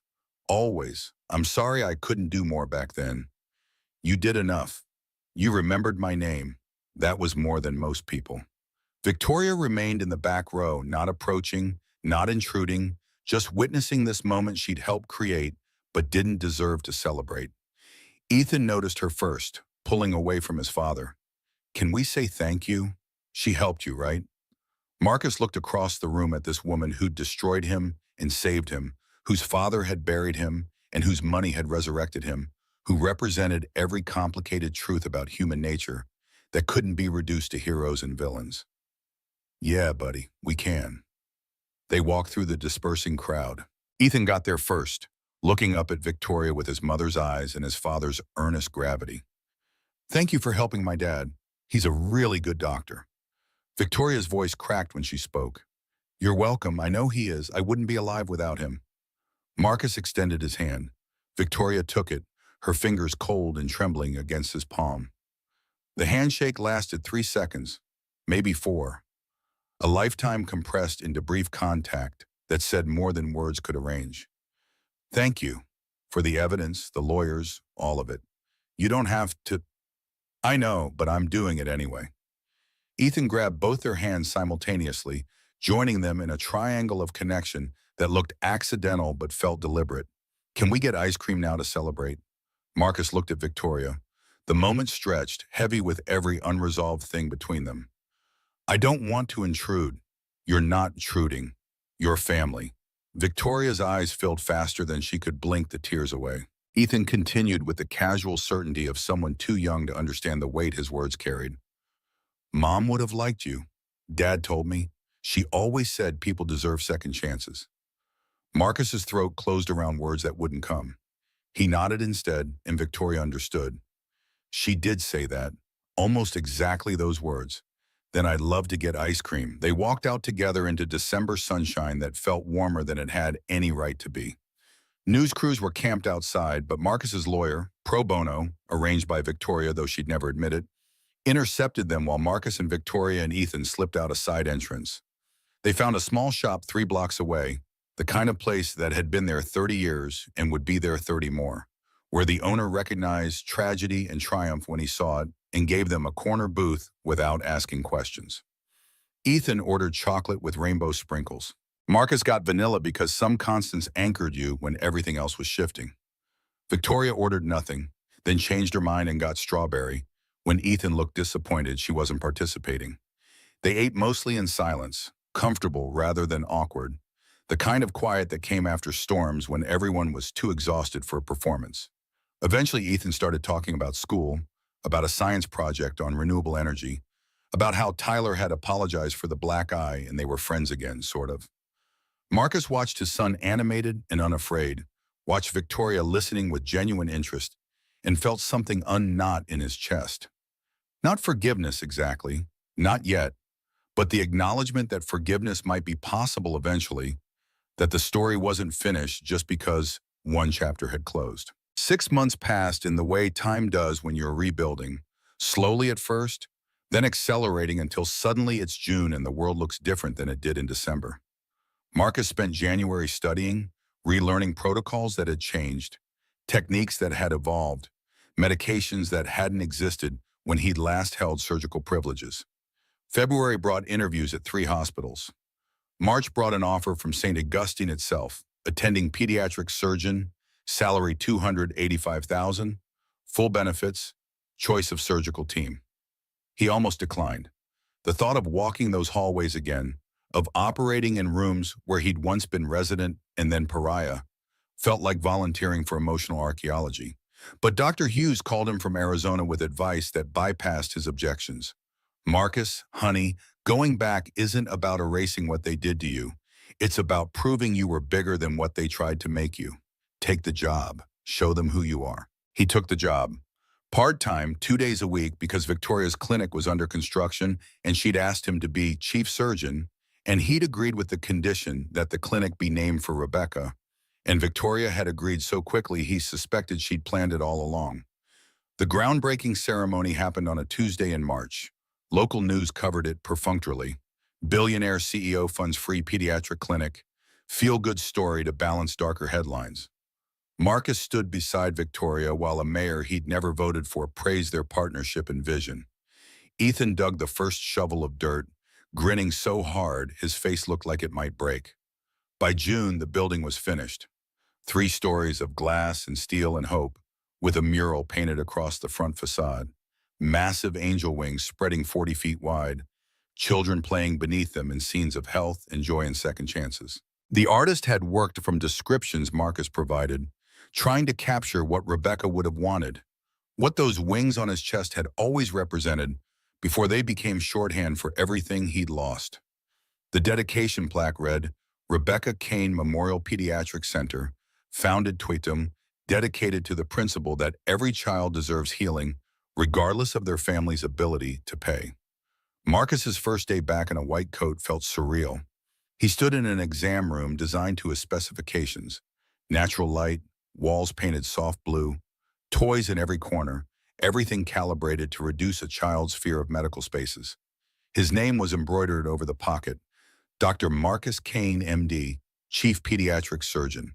Always. I'm sorry I couldn't do more back then. You did enough. You remembered my name. That was more than most people. Victoria remained in the back row, not approaching, not intruding, just witnessing this moment she'd helped create, but didn't deserve to celebrate. Ethan noticed her first, pulling away from his father. Can we say thank you? She helped you, right? Marcus looked across the room at this woman who'd destroyed him and saved him, whose father had buried him and whose money had resurrected him, who represented every complicated truth about human nature that couldn't be reduced to heroes and villains. Yeah, buddy, we can. They walked through the dispersing crowd. Ethan got there first, looking up at Victoria with his mother's eyes and his father's earnest gravity. Thank you for helping my dad. He's a really good doctor. Victoria's voice cracked when she spoke. You're welcome. I know he is. I wouldn't be alive without him. Marcus extended his hand. Victoria took it, her fingers cold and trembling against his palm. The handshake lasted 3 seconds, maybe 4. A lifetime compressed into brief contact that said more than words could arrange. Thank you for the evidence, the lawyers, all of it. You don't have to. I know, but I'm doing it anyway. Ethan grabbed both their hands simultaneously, joining them in a triangle of connection that looked accidental but felt deliberate. Can we get ice cream now to celebrate? Marcus looked at Victoria. The moment stretched, heavy with every unresolved thing between them. I don't want to intrude. You're not intruding. Your family. Victoria's eyes filled faster than she could blink the tears away. Ethan continued with the casual certainty of someone too young to understand the weight his words carried. Mom would have liked you. Dad told me. She always said people deserve second chances. Marcus's throat closed around words that wouldn't come. He nodded instead, and Victoria understood. She did say that. Almost exactly those words. Then I'd love to get ice cream. They walked out together into December sunshine that felt warmer than it had any right to be. News crews were camped outside, but Marcus's lawyer, pro bono, arranged by Victoria though she'd never admit it, intercepted them while Marcus and Victoria and Ethan slipped out a side entrance. They found a small shop 3 blocks away, the kind of place that had been there 30 years and would be there 30 more, where the owner recognized tragedy and triumph when he saw it and gave them a corner booth without asking questions. Ethan ordered chocolate with rainbow sprinkles. Marcus got vanilla because some constants anchored you when everything else was shifting. Victoria ordered nothing, then changed her mind and got strawberry. When Ethan looked disappointed she wasn't participating. They ate mostly in silence, comfortable rather than awkward, the kind of quiet that came after storms when everyone was too exhausted for a performance. Eventually Ethan started talking about school, about a science project on renewable energy, about how Tyler had apologized for the black eye and they were friends again, sort of. Marcus watched his son animated and unafraid, watched Victoria listening with genuine interest, and felt something unknot in his chest. Not forgiveness exactly, not yet, but the acknowledgement that forgiveness might be possible eventually, that the story wasn't finished just because one chapter had closed. 6 months passed in the way time does when you're rebuilding, slowly at first, then accelerating until suddenly it's June and the world looks different than it did in December. Marcus spent January studying, relearning protocols that had changed, techniques that had evolved, medications that hadn't existed when he'd last held surgical privileges. February brought interviews at 3 hospitals. March brought an offer from St. Augustine itself, attending pediatric surgeon, salary $285,000, full benefits, choice of surgical team. He almost declined. The thought of walking those hallways again, of operating in rooms where he'd once been resident and then pariah, felt like volunteering for emotional archaeology. But Dr. Hughes called him from Arizona with advice that bypassed his objections. Marcus, honey, going back isn't about erasing what they did to you. It's about proving you were bigger than what they tried to make you. Take the job. Show them who you are. He took the job. Part-time, 2 days a week, because Victoria's clinic was under construction and she'd asked him to be chief surgeon, and he'd agreed with the condition that the clinic be named for Rebecca, and Victoria had agreed so quickly he suspected she'd planned it all along. The groundbreaking ceremony happened on a Tuesday in March. Local news covered it perfunctorily. Billionaire CEO funds free pediatric clinic. Feel-good story to balance darker headlines. Marcus stood beside Victoria while a mayor he'd never voted for praised their partnership and vision. Ethan dug the first shovel of dirt, grinning so hard his face looked like it might break. By June, the building was finished. 3 stories of glass and steel and hope, with a mural painted across the front facade. Massive angel wings spreading 40 feet wide, children playing beneath them in scenes of health and joy and second chances. The artist had worked from descriptions Marcus provided, trying to capture what Rebecca would have wanted, what those wings on his chest had always represented before they became shorthand for everything he'd lost. The dedication plaque read, Rebecca Kane Memorial Pediatric Center, founded Tweetum, dedicated to the principle that every child deserves healing, regardless of their family's ability to pay. Marcus's first day back in a white coat felt surreal. He stood in an exam room designed to his specifications. Natural light, walls painted soft blue, toys in every corner, everything calibrated to reduce a child's fear of medical spaces. His name was embroidered over the pocket, Dr. Marcus Kane, MD, Chief Pediatric Surgeon.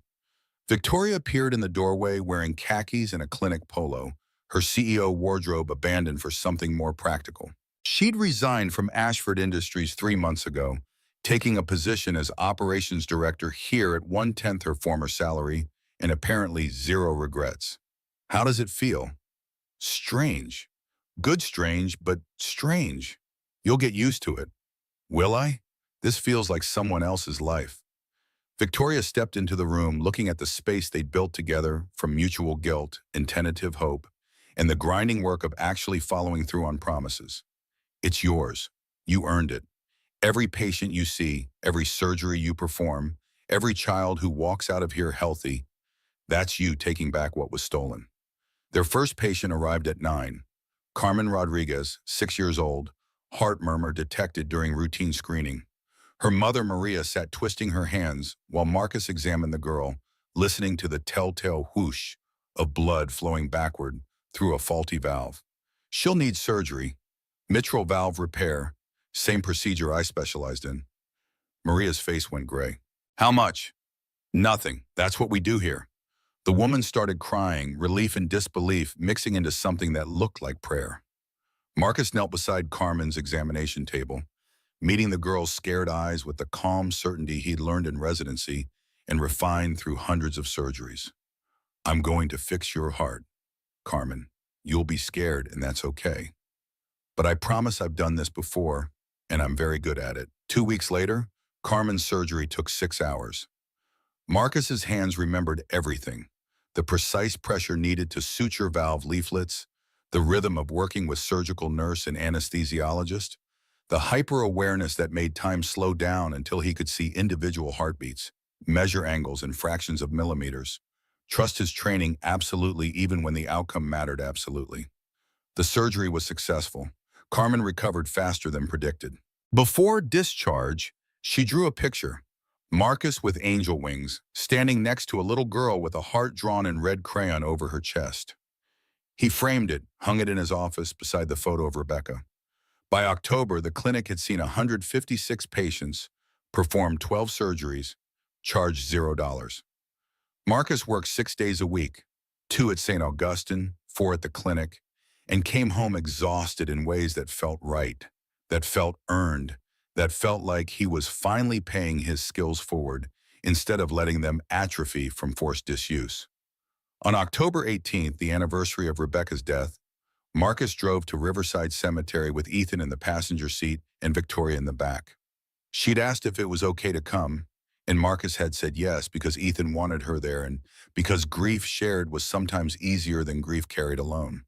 Victoria appeared in the doorway wearing khakis and a clinic polo, her CEO wardrobe abandoned for something more practical. She'd resigned from Ashford Industries 3 months ago, taking a position as operations director here at 1/10 her former salary and apparently 0 regrets. How does it feel? Strange. Good strange, but strange. You'll get used to it. Will I? This feels like someone else's life. Victoria stepped into the room looking at the space they'd built together from mutual guilt and tentative hope, and the grinding work of actually following through on promises. It's yours. You earned it. Every patient you see, every surgery you perform, every child who walks out of here healthy, that's you taking back what was stolen. Their first patient arrived at 9. Carmen Rodriguez, 6 years old, heart murmur detected during routine screening. Her mother, Maria, sat twisting her hands while Marcus examined the girl, listening to the telltale whoosh of blood flowing backward through a faulty valve. She'll need surgery. Mitral valve repair, same procedure I specialized in. Maria's face went gray. How much? Nothing. That's what we do here. The woman started crying, relief and disbelief mixing into something that looked like prayer. Marcus knelt beside Carmen's examination table, meeting the girl's scared eyes with the calm certainty he'd learned in residency and refined through hundreds of surgeries. I'm going to fix your heart, Carmen. You'll be scared, and that's okay. But I promise I've done this before, and I'm very good at it. 2 weeks later, Carmen's surgery took 6 hours. Marcus's hands remembered everything. The precise pressure needed to suture valve leaflets, the rhythm of working with surgical nurse and anesthesiologist, the hyper-awareness that made time slow down until he could see individual heartbeats, measure angles in fractions of millimeters, trust his training absolutely even when the outcome mattered absolutely. The surgery was successful. Carmen recovered faster than predicted. Before discharge, she drew a picture. Marcus with angel wings, standing next to a little girl with a heart drawn in red crayon over her chest. He framed it, hung it in his office beside the photo of Rebecca. By October, the clinic had seen 156 patients, performed 12 surgeries, charged $0. Marcus worked 6 days a week, 2 at St. Augustine, 4 at the clinic, and came home exhausted in ways that felt right, that felt earned, that felt like he was finally paying his skills forward instead of letting them atrophy from forced disuse. On October 18th, the anniversary of Rebecca's death, Marcus drove to Riverside Cemetery with Ethan in the passenger seat and Victoria in the back. She'd asked if it was okay to come, and Marcus had said yes because Ethan wanted her there and because grief shared was sometimes easier than grief carried alone.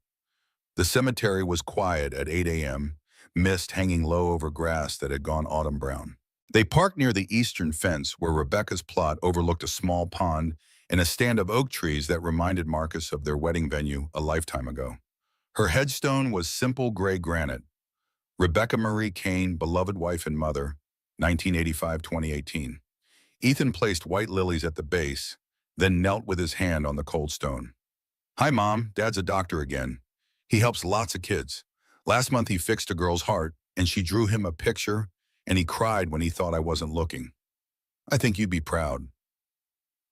The cemetery was quiet at 8 a.m., mist hanging low over grass that had gone autumn brown. They parked near the eastern fence where Rebecca's plot overlooked a small pond and a stand of oak trees that reminded Marcus of their wedding venue a lifetime ago. Her headstone was simple gray granite. Rebecca Marie Kane, beloved wife and mother, 1985-2018. Ethan placed white lilies at the base, then knelt with his hand on the cold stone. Hi, Mom. Dad's a doctor again. He helps lots of kids. Last month he fixed a girl's heart, and she drew him a picture, and he cried when he thought I wasn't looking. I think you'd be proud.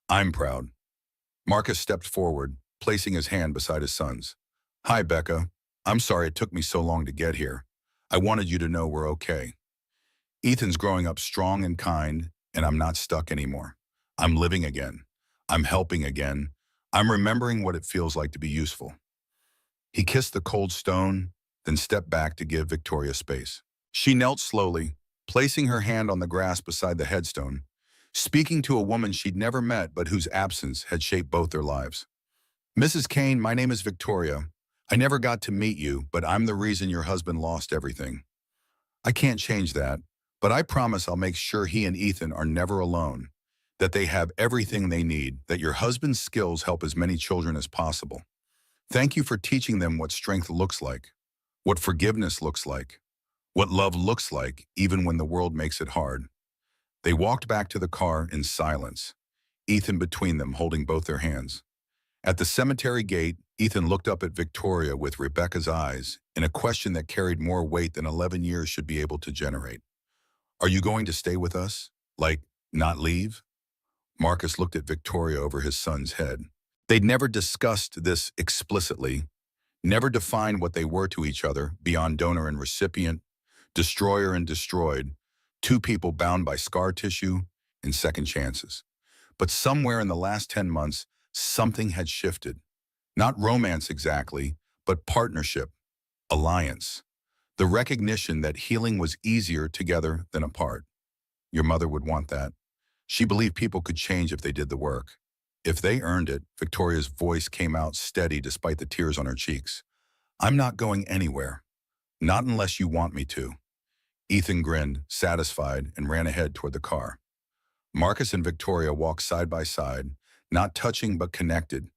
I'm proud. Marcus stepped forward, placing his hand beside his son's. Hi, Becca. I'm sorry it took me so long to get here. I wanted you to know we're okay. Ethan's growing up strong and kind, and I'm not stuck anymore. I'm living again. I'm helping again. I'm remembering what it feels like to be useful. He kissed the cold stone, then stepped back to give Victoria space. She knelt slowly, placing her hand on the grass beside the headstone, speaking to a woman she'd never met but whose absence had shaped both their lives. Mrs. Kane, my name is Victoria. I never got to meet you, but I'm the reason your husband lost everything. I can't change that, but I promise I'll make sure he and Ethan are never alone, that they have everything they need, that your husband's skills help as many children as possible. Thank you for teaching them what strength looks like, what forgiveness looks like, what love looks like even when the world makes it hard. They walked back to the car in silence, Ethan between them holding both their hands. At the cemetery gate, Ethan looked up at Victoria with Rebecca's eyes in a question that carried more weight than 11 years should be able to generate. Are you going to stay with us? Like, not leave? Marcus looked at Victoria over his son's head. They'd never discussed this explicitly, never defined what they were to each other beyond donor and recipient, destroyer and destroyed, two people bound by scar tissue and second chances. But somewhere in the last 10 months, something had shifted. Not romance exactly, but partnership, alliance. The recognition that healing was easier together than apart. Your mother would want that. She believed people could change if they did the work. If they earned it, Victoria's voice came out steady despite the tears on her cheeks. I'm not going anywhere. Not unless you want me to. Ethan grinned, satisfied, and ran ahead toward the car. Marcus and Victoria walked side by side, not touching but connected.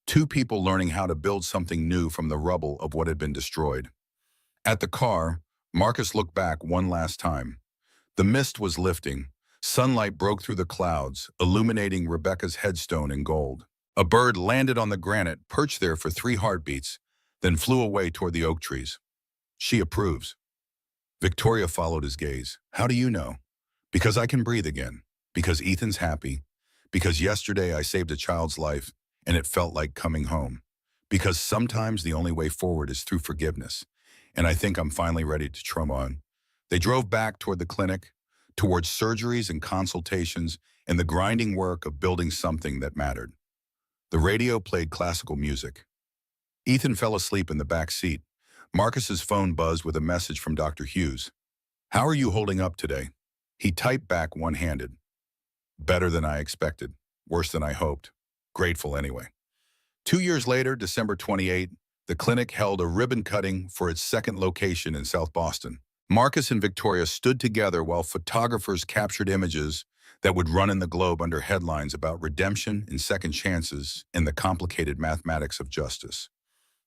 Two people learning how to build something new from the rubble of what had been destroyed. At the car, Marcus looked back one last time. The mist was lifting. Sunlight broke through the clouds, illuminating Rebecca's headstone in gold. A bird landed on the granite, perched there for 3 heartbeats, then flew away toward the oak trees. She approves. Victoria followed his gaze. How do you know? Because I can breathe again. Because Ethan's happy. Because yesterday I saved a child's life, and it felt like coming home. Because sometimes the only way forward is through forgiveness. And I think I'm finally ready to trum on. They drove back toward the clinic, towards surgeries and consultations, and the grinding work of building something that mattered. The radio played classical music. Ethan fell asleep in the back seat. Marcus's phone buzzed with a message from Dr. Hughes. How are you holding up today? He typed back one-handed. Better than I expected. Worse than I hoped. Grateful anyway. 2 years later, December 28, the clinic held a ribbon cutting for its second location in South Boston. Marcus and Victoria stood together while photographers captured images that would run in the globe under headlines about redemption and second chances in the complicated mathematics of justice.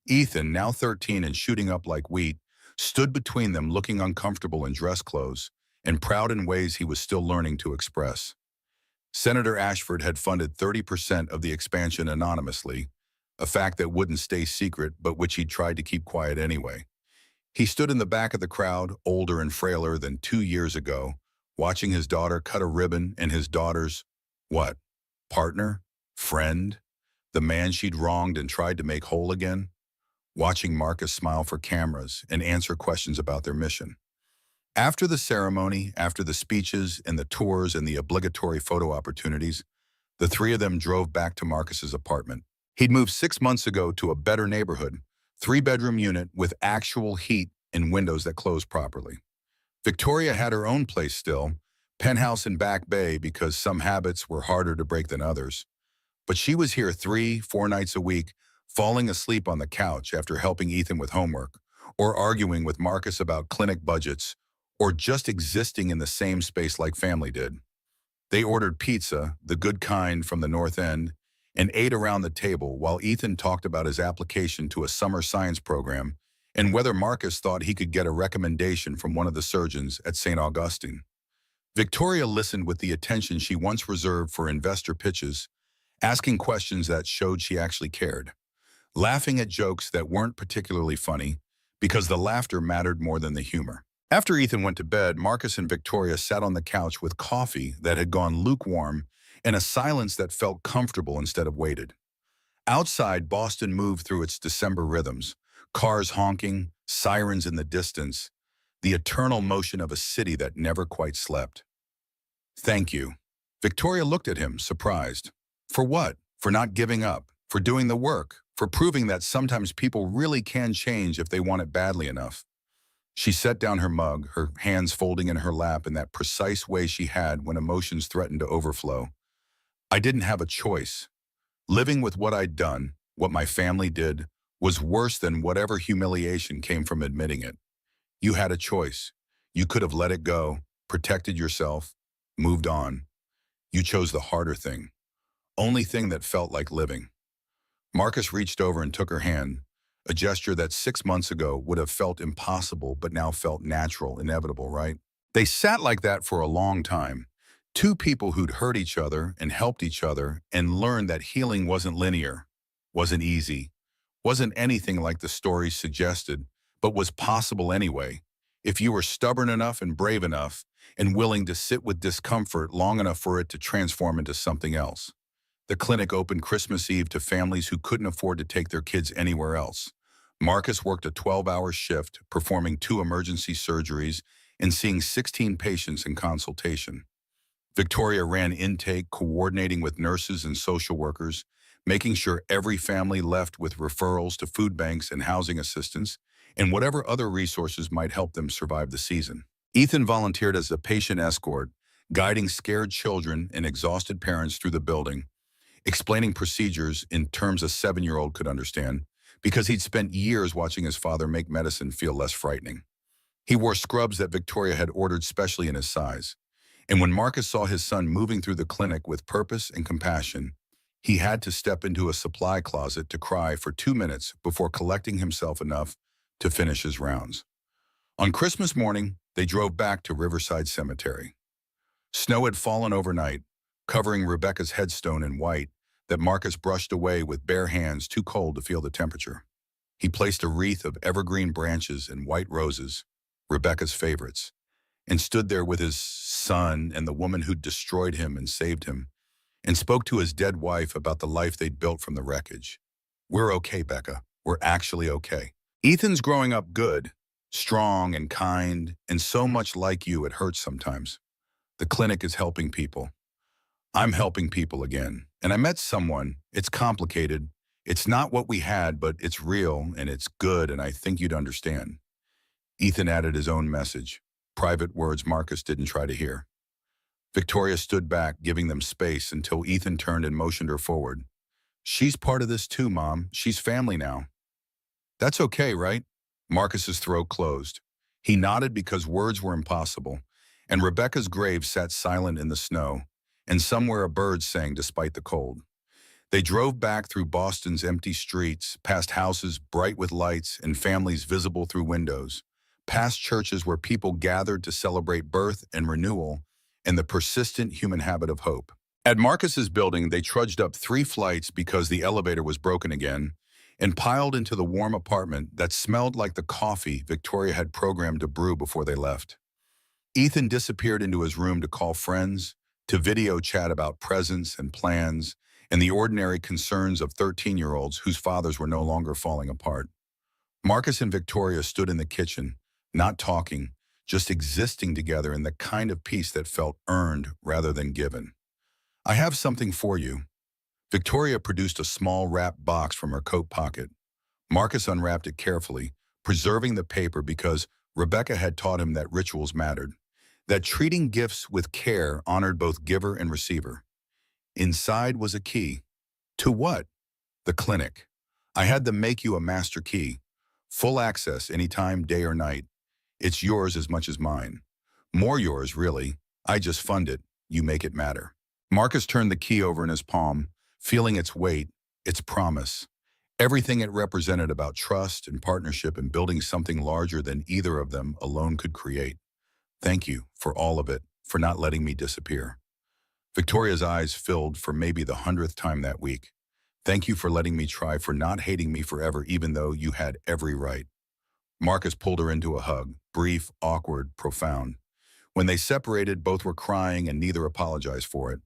Ethan, now 13 and shooting up like wheat, stood between them looking uncomfortable in dress clothes and proud in ways he was still learning to express. Senator Ashford had funded 30% of the expansion anonymously, a fact that wouldn't stay secret but which he'd tried to keep quiet anyway. He stood in the back of the crowd, older and frailer than 2 years ago, watching his daughter cut a ribbon and his daughter's, what? Partner? Friend? The man she'd wronged and tried to make whole again? Watching Marcus smile for cameras and answer questions about their mission. After the ceremony, after the speeches and the tours and the obligatory photo opportunities, the 3 of them drove back to Marcus's apartment. He'd moved 6 months ago to a better neighborhood, Three-bedroom unit with actual heat and windows that close properly. Victoria had her own place still, penthouse in Back Bay because some habits were harder to break than others. But she was here 3, 4 nights a week, falling asleep on the couch after helping Ethan with homework, or arguing with Marcus about clinic budgets, or just existing in the same space like family did. They ordered pizza, the good kind from the North End, and ate around the table while Ethan talked about his application to a summer science program and whether Marcus thought he could get a recommendation from one of the surgeons at St. Augustine. Victoria listened with the attention she once reserved for investor pitches, asking questions that showed she actually cared, laughing at jokes that weren't particularly funny because the laughter mattered more than the humor. After Ethan went to bed, Marcus and Victoria sat on the couch with coffee that had gone lukewarm and a silence that felt comfortable instead of weighted. Outside, Boston moved through its December rhythms, cars honking, sirens in the distance, the eternal motion of a city that never quite slept. "Thank you." Victoria looked at him, surprised. For what? For not giving up, for doing the work, for proving that sometimes people really can change if they want it badly enough. She set down her mug, her hands folding in her lap in that precise way she had when emotions threatened to overflow. "I didn't have a choice. Living with what I'd done, what my family did, was worse than whatever humiliation came from admitting it. You had a choice. You could have let it go, protected yourself, moved on. You chose the harder thing, only thing that felt like living." Marcus reached over and took her hand, a gesture that 6 months ago would have felt impossible but now felt natural, inevitable, right? They sat like that for a long time. Two people who'd hurt each other and helped each other and learned that healing wasn't linear, wasn't easy, wasn't anything like the stories suggested, but was possible anyway, if you were stubborn enough and brave enough and willing to sit with discomfort long enough for it to transform into something else. The clinic opened Christmas Eve to families who couldn't afford to take their kids anywhere else. Marcus worked a 12-hour shift, performing 2 emergency surgeries and seeing 16 patients in consultation. Victoria ran intake, coordinating with nurses and social workers, making sure every family left with referrals to food banks and housing assistance, and whatever other resources might help them survive the season. Ethan volunteered as a patient escort, guiding scared children and exhausted parents through the building, explaining procedures in terms a 7-year-old could understand, because he'd spent years watching his father make medicine feel less frightening. He wore scrubs that Victoria had ordered specially in his size. And when Marcus saw his son moving through the clinic with purpose and compassion, he had to step into a supply closet to cry for 2 minutes before collecting himself enough to finish his rounds. On Christmas morning, they drove back to Riverside Cemetery. Snow had fallen overnight, covering Rebecca's headstone in white that Marcus brushed away with bare hands too cold to feel the temperature. He placed a wreath of evergreen branches and white roses, Rebecca's favorites, and stood there with his son and the woman who'd destroyed him and saved him, and spoke to his dead wife about the life they'd built from the wreckage. "We're okay, Becca. We're actually okay. Ethan's growing up good, strong and kind, and so much like you it hurts sometimes. The clinic is helping people. I'm helping people again. And I met someone. It's complicated. It's not what we had, but it's real and it's good, and I think you'd understand." Ethan added his own message, private words Marcus didn't try to hear. Victoria stood back, giving them space until Ethan turned and motioned her forward. "She's part of this too, Mom. She's family now." "That's okay, right?" Marcus's throat closed. He nodded because words were impossible, and Rebecca's grave sat silent in the snow, and somewhere a bird sang despite the cold. They drove back through Boston's empty streets, past houses bright with lights and families visible through windows, past churches where people gathered to celebrate birth and renewal and the persistent human habit of hope. At Marcus's building, they trudged up 3 flights because the elevator was broken again and piled into the warm apartment that smelled like the coffee Victoria had programmed to brew before they left. Ethan disappeared into his room to call friends, to video chat about presents and plans and the ordinary concerns of 13-year-olds whose fathers were no longer falling apart. Marcus and Victoria stood in the kitchen, not talking, just existing together in the kind of peace that felt earned rather than given. "I have something for you." Victoria produced a small wrapped box from her coat pocket. Marcus unwrapped it carefully, preserving the paper because Rebecca had taught him that rituals mattered, that treating gifts with care honored both giver and receiver. Inside was a key. To what? The clinic. I had them make you a master key. Full access anytime, day or night. It's yours as much as mine. More yours, really. I just fund it. You make it matter. Marcus turned the key over in his palm, feeling its weight, its promise. Everything it represented about trust and partnership and building something larger than either of them alone could create. Thank you for all of it, for not letting me disappear. Victoria's eyes filled for maybe the 100th time that week. Thank you for letting me try, for not hating me forever, even though you had every right. Marcus pulled her into a hug, brief, awkward, profound. When they separated, both were crying and neither apologized for it.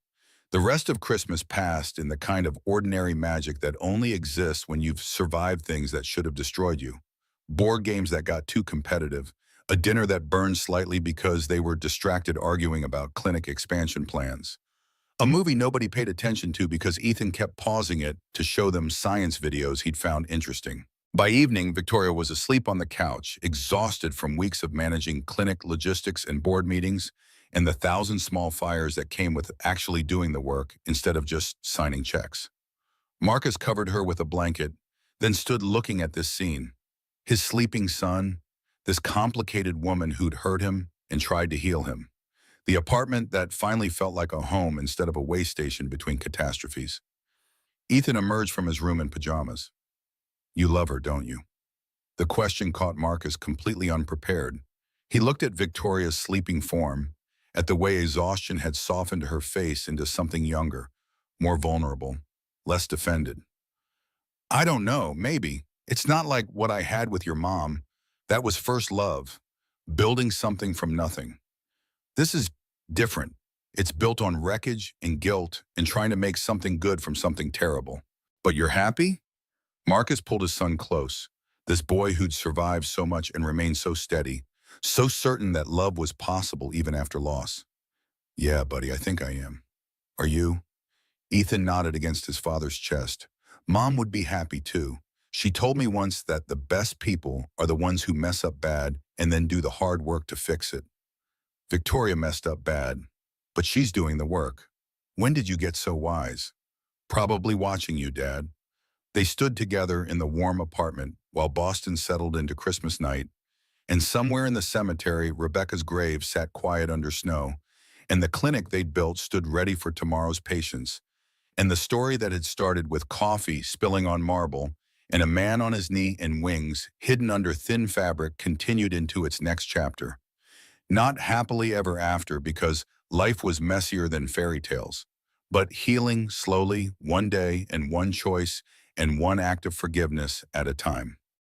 The rest of Christmas passed in the kind of ordinary magic that only exists when you've survived things that should have destroyed you. Board games that got too competitive, a dinner that burned slightly because they were distracted arguing about clinic expansion plans. A movie nobody paid attention to because Ethan kept pausing it to show them science videos he'd found interesting. By evening, Victoria was asleep on the couch, exhausted from weeks of managing clinic logistics and board meetings, and the 1,000 small fires that came with actually doing the work instead of just signing checks. Marcus covered her with a blanket, then stood looking at this scene. His sleeping son, this complicated woman who'd hurt him and tried to heal him. The apartment that finally felt like a home instead of a way station between catastrophes. Ethan emerged from his room in pajamas. You love her, don't you? The question caught Marcus completely unprepared. He looked at Victoria's sleeping form, at the way exhaustion had softened her face into something younger, more vulnerable, less defended. I don't know, maybe. It's not like what I had with your mom. That was first love, building something from nothing. This is different. It's built on wreckage and guilt and trying to make something good from something terrible. But you're happy? Marcus pulled his son close, this boy who'd survived so much and remained so steady, so certain that love was possible even after loss. Yeah, buddy, I think I am. Are you? Ethan nodded against his father's chest. Mom would be happy too. She told me once that the best people are the ones who mess up bad and then do the hard work to fix it. Victoria messed up bad, but she's doing the work. When did you get so wise? Probably watching you, Dad. They stood together in the warm apartment while Boston settled into Christmas night, and somewhere in the cemetery, Rebecca's grave sat quiet under snow, and the clinic they'd built stood ready for tomorrow's patients. And the story that had started with coffee spilling on marble and a man on his knee and wings hidden under thin fabric continued into its next chapter. Not happily ever after, because life was messier than fairy tales, but healing slowly, one day and one choice and one act of forgiveness at a time.